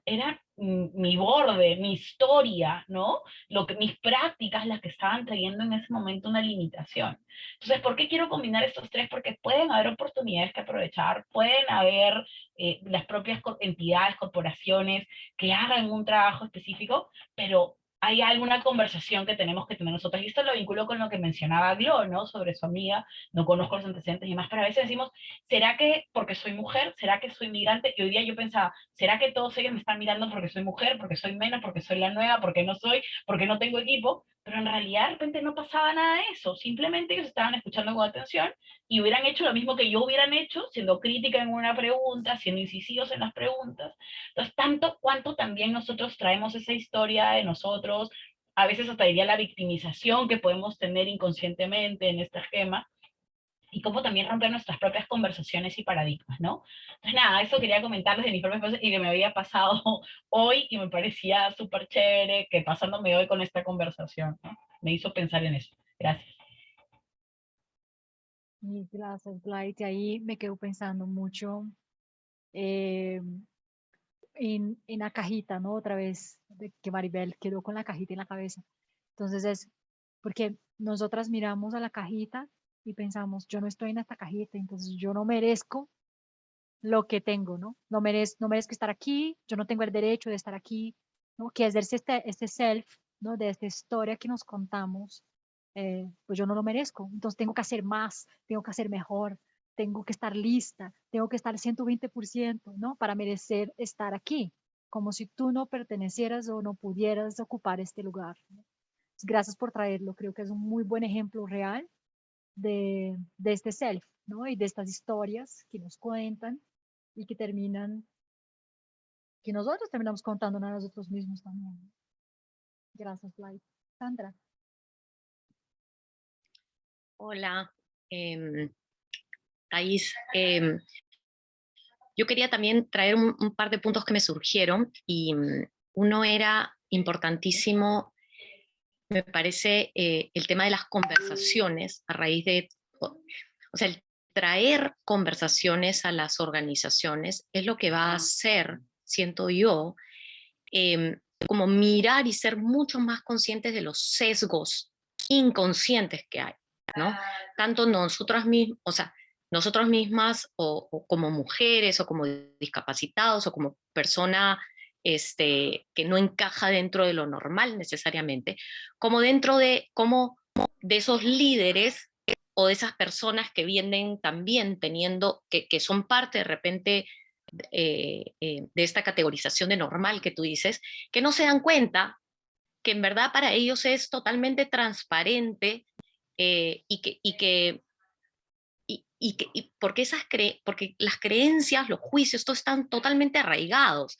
era mi borde, mi historia, ¿no? Mis prácticas las que estaban trayendo en ese momento una limitación. Entonces, ¿por qué quiero combinar estos tres? Porque pueden haber oportunidades que aprovechar, pueden haber las propias entidades, corporaciones que hagan un trabajo específico, pero hay alguna conversación que tenemos que tener nosotros. Y esto lo vinculo con lo que mencionaba Glo, ¿no? Sobre su amiga, no conozco los antecedentes y más, pero a veces decimos, ¿será que porque soy mujer? ¿Será que soy migrante? Y hoy día yo pensaba, ¿será que todos ellos me están mirando porque soy mujer, porque soy menos, porque soy la nueva, porque no soy, porque no tengo equipo? Pero en realidad de repente no pasaba nada de eso, simplemente ellos estaban escuchando con atención y hubieran hecho lo mismo que yo hubieran hecho, siendo crítica en una pregunta, siendo incisivos en las preguntas. Entonces, tanto cuanto también nosotros traemos esa historia de nosotros, a veces hasta diría la victimización que podemos tener inconscientemente en este esquema, y cómo también romper nuestras propias conversaciones y paradigmas, ¿no? Entonces, nada, eso quería comentarles de mis propias cosas y que me había pasado hoy y me parecía súper chévere que pasándome hoy con esta conversación, ¿no? Me hizo pensar en eso. Gracias. Y gracias, Blight. Ahí me quedo pensando mucho en la cajita, ¿no? Otra vez, de que Maribel quedó con la cajita en la cabeza. Entonces es porque nosotras miramos a la cajita y pensamos, yo no estoy en esta cajita, entonces yo no merezco lo que tengo, ¿no? No merezco estar aquí, yo no tengo el derecho de estar aquí, ¿no? Que hacerse este self, ¿no? De esta historia que nos contamos, pues yo no lo merezco, entonces tengo que hacer más, tengo que hacer mejor, tengo que estar lista, tengo que estar 120%, ¿no? Para merecer estar aquí, como si tú no pertenecieras o no pudieras ocupar este lugar, ¿no? Gracias por traerlo, creo que es un muy buen ejemplo real de este self, ¿no? Y de estas historias que nos cuentan y que terminan, que nosotros terminamos contando a nosotros mismos también. Gracias, Blight. Sandra. Hola, Thais. Yo quería también traer un par de puntos que me surgieron y uno era importantísimo, me parece, el tema de las conversaciones a raíz de, o sea, el traer conversaciones a las organizaciones es lo que va a hacer siento yo, como mirar y ser mucho más conscientes de los sesgos inconscientes que hay, ¿no? Tanto nosotras mismas, o sea, nosotras mismas o como mujeres o como discapacitados o como persona que no encaja dentro de lo normal necesariamente, como dentro de, como de esos líderes o de esas personas que vienen también teniendo, que son parte de repente de esta categorización de normal que tú dices, que no se dan cuenta que en verdad para ellos es totalmente transparente porque, porque las creencias, los juicios, todo están totalmente arraigados.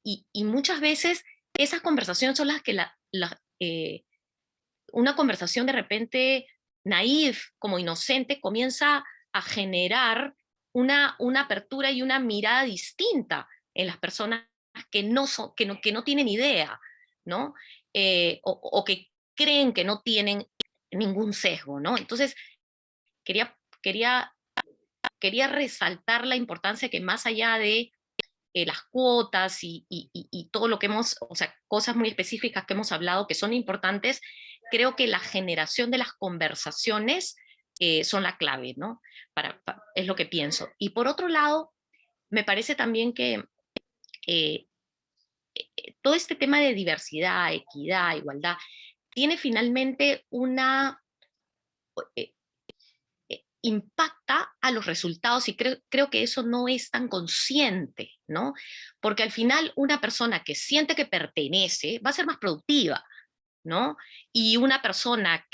Y muchas veces esas conversaciones son las que una conversación de repente naif, como inocente, comienza a generar una apertura y una mirada distinta en las personas que que no tienen idea, ¿no? O que creen que no tienen ningún sesgo, ¿no? Entonces, quería, quería, quería resaltar la importancia que más allá de las cuotas y todo lo que hemos, o sea, cosas muy específicas que hemos hablado que son importantes, creo que la generación de las conversaciones son la clave, ¿no? Es lo que pienso. Y por otro lado, me parece también que eh, todo este tema de diversidad, equidad, igualdad, tiene finalmente eh, impacta a los resultados y creo que eso no es tan consciente, ¿no? Porque al final una persona que siente que pertenece va a ser más productiva, ¿no? Y una persona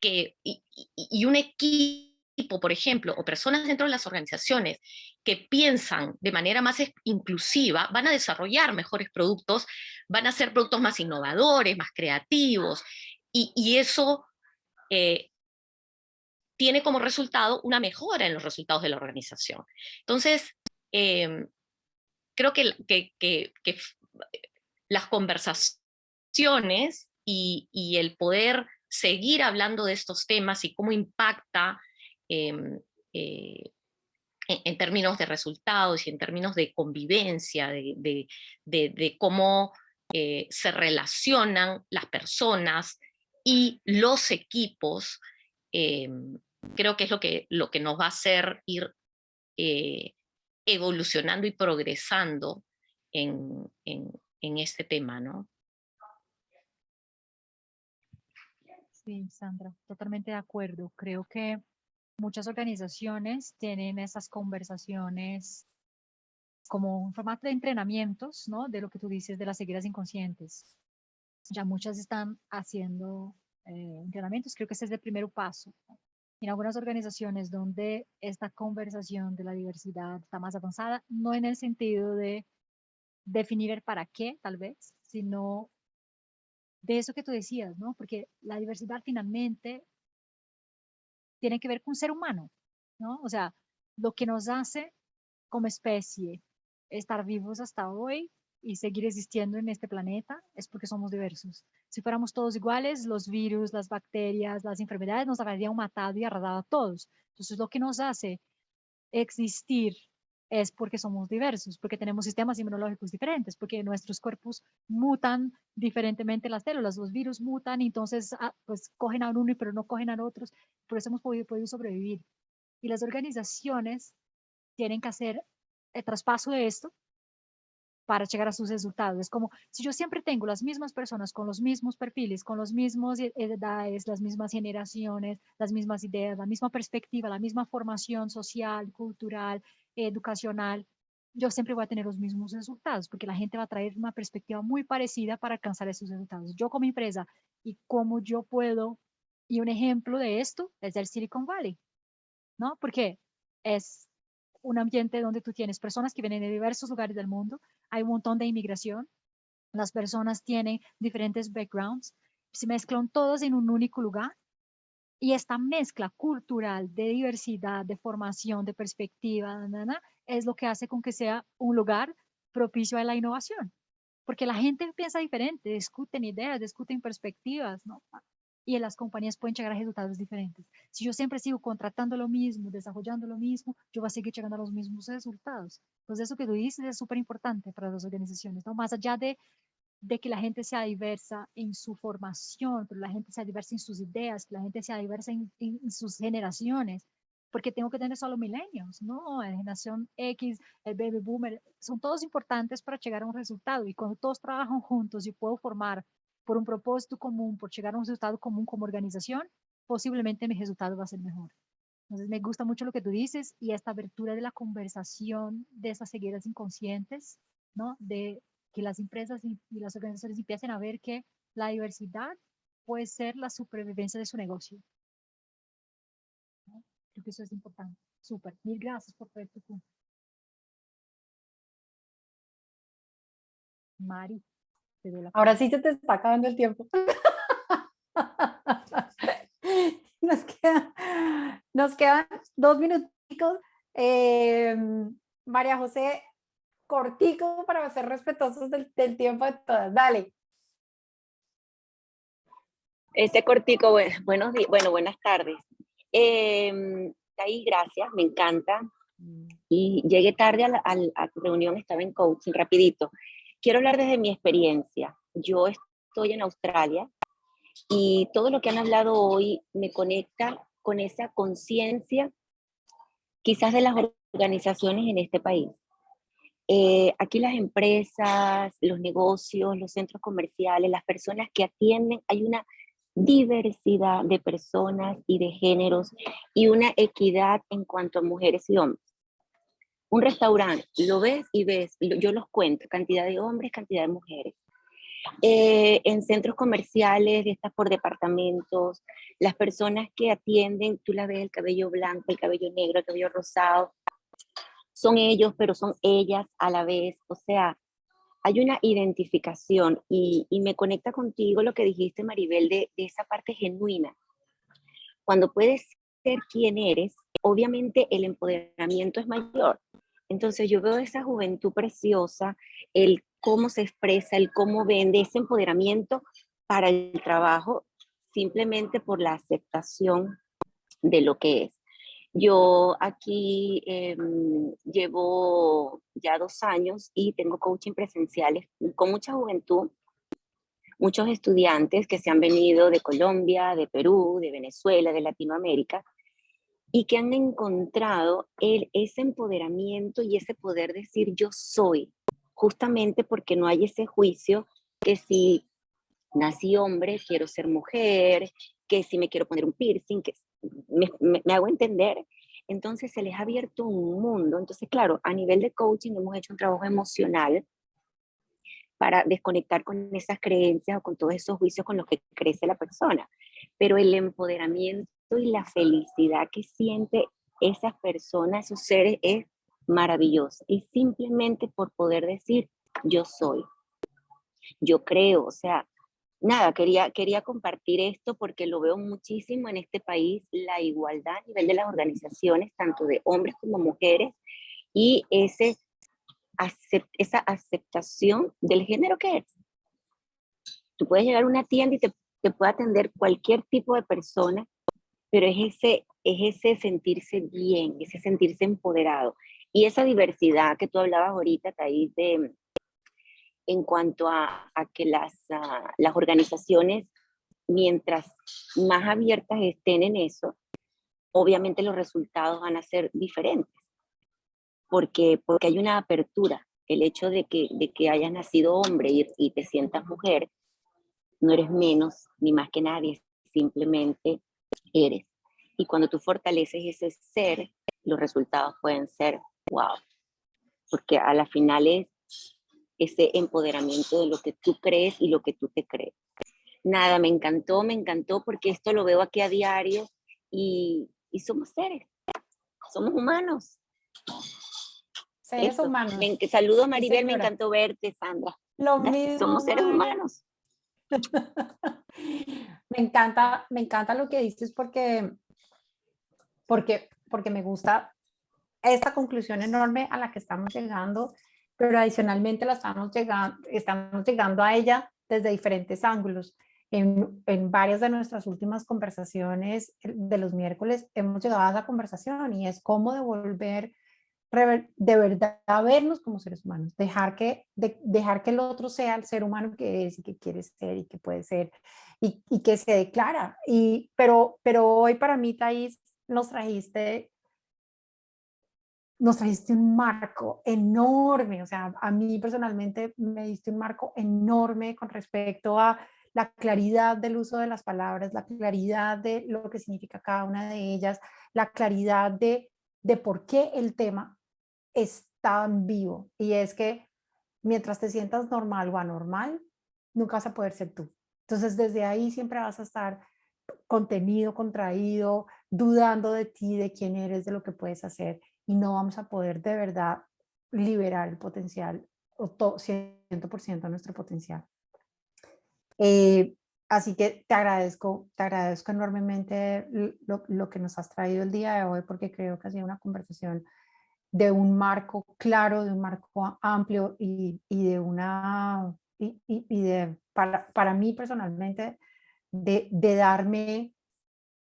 y un equipo, por ejemplo, o personas dentro de las organizaciones que piensan de manera más inclusiva, van a desarrollar mejores productos, van a ser productos más innovadores, más creativos, y eso tiene como resultado una mejora en los resultados de la organización. Entonces, creo que las conversaciones y el poder seguir hablando de estos temas y cómo impacta en términos de resultados y en términos de convivencia, de cómo se relacionan las personas y los equipos, creo que es lo que nos va a hacer ir evolucionando y progresando en este tema, ¿no? Sí, Sandra, totalmente de acuerdo. Creo que muchas organizaciones tienen esas conversaciones como un formato de entrenamientos, ¿no? De lo que tú dices de las cegueras inconscientes. Ya muchas están haciendo entrenamientos, creo que ese es el primer paso. En algunas organizaciones donde esta conversación de la diversidad está más avanzada, no en el sentido de definir el para qué, tal vez, sino de eso que tú decías, ¿no? Porque la diversidad finalmente tiene que ver con ser humano, ¿no? O sea, lo que nos hace como especie estar vivos hasta hoy y seguir existiendo en este planeta es porque somos diversos. Si fuéramos todos iguales, los virus, las bacterias, las enfermedades nos habrían matado y arrasado a todos. Entonces, lo que nos hace existir es porque somos diversos, porque tenemos sistemas inmunológicos diferentes, porque nuestros cuerpos mutan diferentemente las células, los virus mutan y entonces pues cogen a uno pero no cogen a otros, por eso hemos podido sobrevivir. Y las organizaciones tienen que hacer el traspaso de esto para llegar a sus resultados. Es como si yo siempre tengo las mismas personas con los mismos perfiles, con las mismas edades, las mismas generaciones, las mismas ideas, la misma perspectiva, la misma formación social, cultural, educacional, yo siempre voy a tener los mismos resultados porque la gente va a traer una perspectiva muy parecida para alcanzar esos resultados. Yo como empresa y cómo yo puedo, y un ejemplo de esto es el Silicon Valley, ¿no? Porque es un ambiente donde tú tienes personas que vienen de diversos lugares del mundo, hay un montón de inmigración, las personas tienen diferentes backgrounds, se mezclan todos en un único lugar y esta mezcla cultural de diversidad, de formación, de perspectiva, es lo que hace con que sea un lugar propicio a la innovación, porque la gente piensa diferente, discuten ideas, discuten perspectivas, ¿no? y las compañías pueden llegar a resultados diferentes. Si yo siempre sigo contratando lo mismo, desarrollando lo mismo, yo voy a seguir llegando a los mismos resultados. Entonces eso que tú dices es súper importante para las organizaciones, ¿no? Más allá de que la gente sea diversa en su formación, pero la gente sea diversa en sus ideas, que la gente sea diversa en sus generaciones, porque tengo que tener solo millennials, ¿no? La generación X, el baby boomer, son todos importantes para llegar a un resultado, y cuando todos trabajan juntos y puedo formar por un propósito común, por llegar a un resultado común como organización, posiblemente mi resultado va a ser mejor. Entonces me gusta mucho lo que tú dices y esta abertura de la conversación de esas cegueras inconscientes, ¿no? De que las empresas y las organizaciones empiecen a ver que la diversidad puede ser la supervivencia de su negocio, ¿no? Creo que eso es importante. Súper. Mil gracias por traer tu punto. Mari, te doy la Ahora palabra. sí se te está acabando el tiempo. Nos quedan 2 minuticos. María José, cortico para ser respetuosos del tiempo de todas. Dale. Este cortico, buenos días, bueno, buenas tardes. Ahí, gracias, me encanta. Y llegué tarde a tu reunión, estaba en coaching, rapidito. Quiero hablar desde mi experiencia. Yo estoy en Australia y todo lo que han hablado hoy me conecta con esa conciencia quizás de las organizaciones en este país. Aquí las empresas, los negocios, los centros comerciales, las personas que atienden, hay una diversidad de personas y de géneros y una equidad en cuanto a mujeres y hombres. Un restaurante, lo ves y ves, yo los cuento, cantidad de hombres, cantidad de mujeres. En centros comerciales, estas por departamentos, las personas que atienden, tú la ves, el cabello blanco, el cabello negro, el cabello rosado, son ellos, pero son ellas a la vez, o sea, hay una identificación y me conecta contigo lo que dijiste, Maribel, de esa parte genuina. Cuando puedes ser quien eres, obviamente el empoderamiento es mayor. Entonces yo veo esa juventud preciosa, el cómo se expresa, el cómo vende, ese empoderamiento para el trabajo, simplemente por la aceptación de lo que es. Yo aquí llevo ya 2 años y tengo coaching presenciales con mucha juventud, muchos estudiantes que se han venido de Colombia, de Perú, de Venezuela, de Latinoamérica, y que han encontrado ese empoderamiento y ese poder decir yo soy, justamente porque no hay ese juicio que si nací hombre, quiero ser mujer, que si me quiero poner un piercing, que me hago entender. Entonces se les ha abierto un mundo. Entonces, claro, a nivel de coaching hemos hecho un trabajo emocional para desconectar con esas creencias o con todos esos juicios con los que crece la persona. Pero el empoderamiento y la felicidad que siente esas personas, esos seres, es maravilloso. Y simplemente por poder decir, yo soy, yo creo, o sea, nada, quería compartir esto porque lo veo muchísimo en este país, la igualdad a nivel de las organizaciones, tanto de hombres como mujeres, y esa aceptación del género que eres. Tú puedes llegar a una tienda y te puede atender cualquier tipo de persona, pero es ese sentirse bien, ese sentirse empoderado. Y esa diversidad que tú hablabas ahorita, Thais, en cuanto a que las organizaciones, mientras más abiertas estén en eso, obviamente los resultados van a ser diferentes, porque hay una apertura. El hecho de que hayas nacido hombre y te sientas mujer, no eres menos ni más que nadie, simplemente eres. Y cuando tú fortaleces ese ser, los resultados pueden ser wow, porque a la final es ese empoderamiento de lo que tú crees y lo que tú te crees. Nada, me encantó porque esto lo veo aquí a diario y somos seres, somos humanos. Seres humanos. Saludos, Maribel, Sí, me encantó verte, Sandra. Lo mismo, somos seres humanos. Me encanta lo que dices porque me gusta esta conclusión enorme a la que estamos llegando, pero adicionalmente estamos llegando a ella desde diferentes ángulos. en varias de nuestras últimas conversaciones de los miércoles hemos llegado a esa conversación y es cómo devolver de verdad vernos como seres humanos, dejar que el otro sea el ser humano que es y que quiere ser y que puede ser y que se declara. Pero hoy para mí, Thais, nos trajiste un marco enorme, o sea, a mí personalmente me diste un marco enorme con respecto a la claridad del uso de las palabras, la claridad de lo que significa cada una de ellas, la claridad de por qué el tema es tan vivo. Y es que mientras te sientas normal o anormal, nunca vas a poder ser tú. Entonces, desde ahí siempre vas a estar contenido, contraído, dudando de ti, de quién eres, de lo que puedes hacer, y no vamos a poder de verdad liberar el potencial, o 100% nuestro potencial. Así que te agradezco enormemente lo que nos has traído el día de hoy, porque creo que ha sido una conversación de un marco claro, de un marco amplio y de una, y de, para mí personalmente, de darme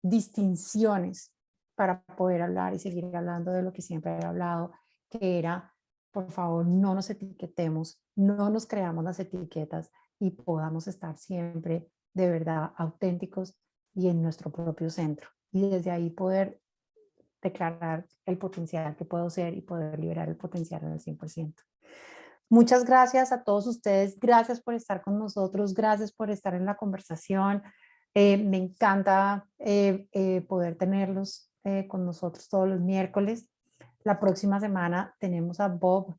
distinciones para poder hablar y seguir hablando de lo que siempre he hablado, que era, por favor, no nos etiquetemos, no nos creamos las etiquetas y podamos estar siempre de verdad auténticos y en nuestro propio centro. Y desde ahí poder declarar el potencial que puedo ser y poder liberar el potencial al 100%. Muchas gracias a todos ustedes, gracias por estar con nosotros, gracias por estar en la conversación. Me encanta poder tenerlos con nosotros todos los miércoles. La próxima semana tenemos a Bob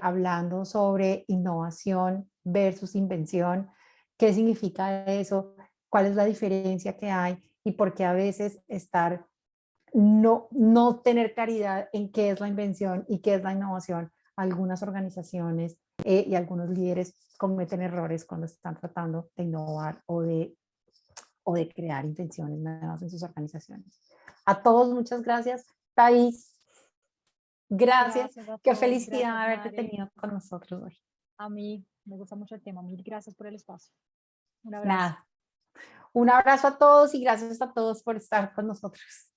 hablando sobre innovación versus invención. ¿Qué significa eso? ¿Cuál es la diferencia que hay? Y por qué a veces no tener claridad en qué es la invención y qué es la innovación. Algunas organizaciones y algunos líderes cometen errores cuando están tratando de innovar o de crear invenciones nuevas en sus organizaciones. A todos, muchas gracias. Thais, gracias. Qué felicidad haberte tenido con nosotros hoy. A mí me gusta mucho el tema. Mil gracias por el espacio. Un abrazo. Nada. Un abrazo a todos y gracias a todos por estar con nosotros.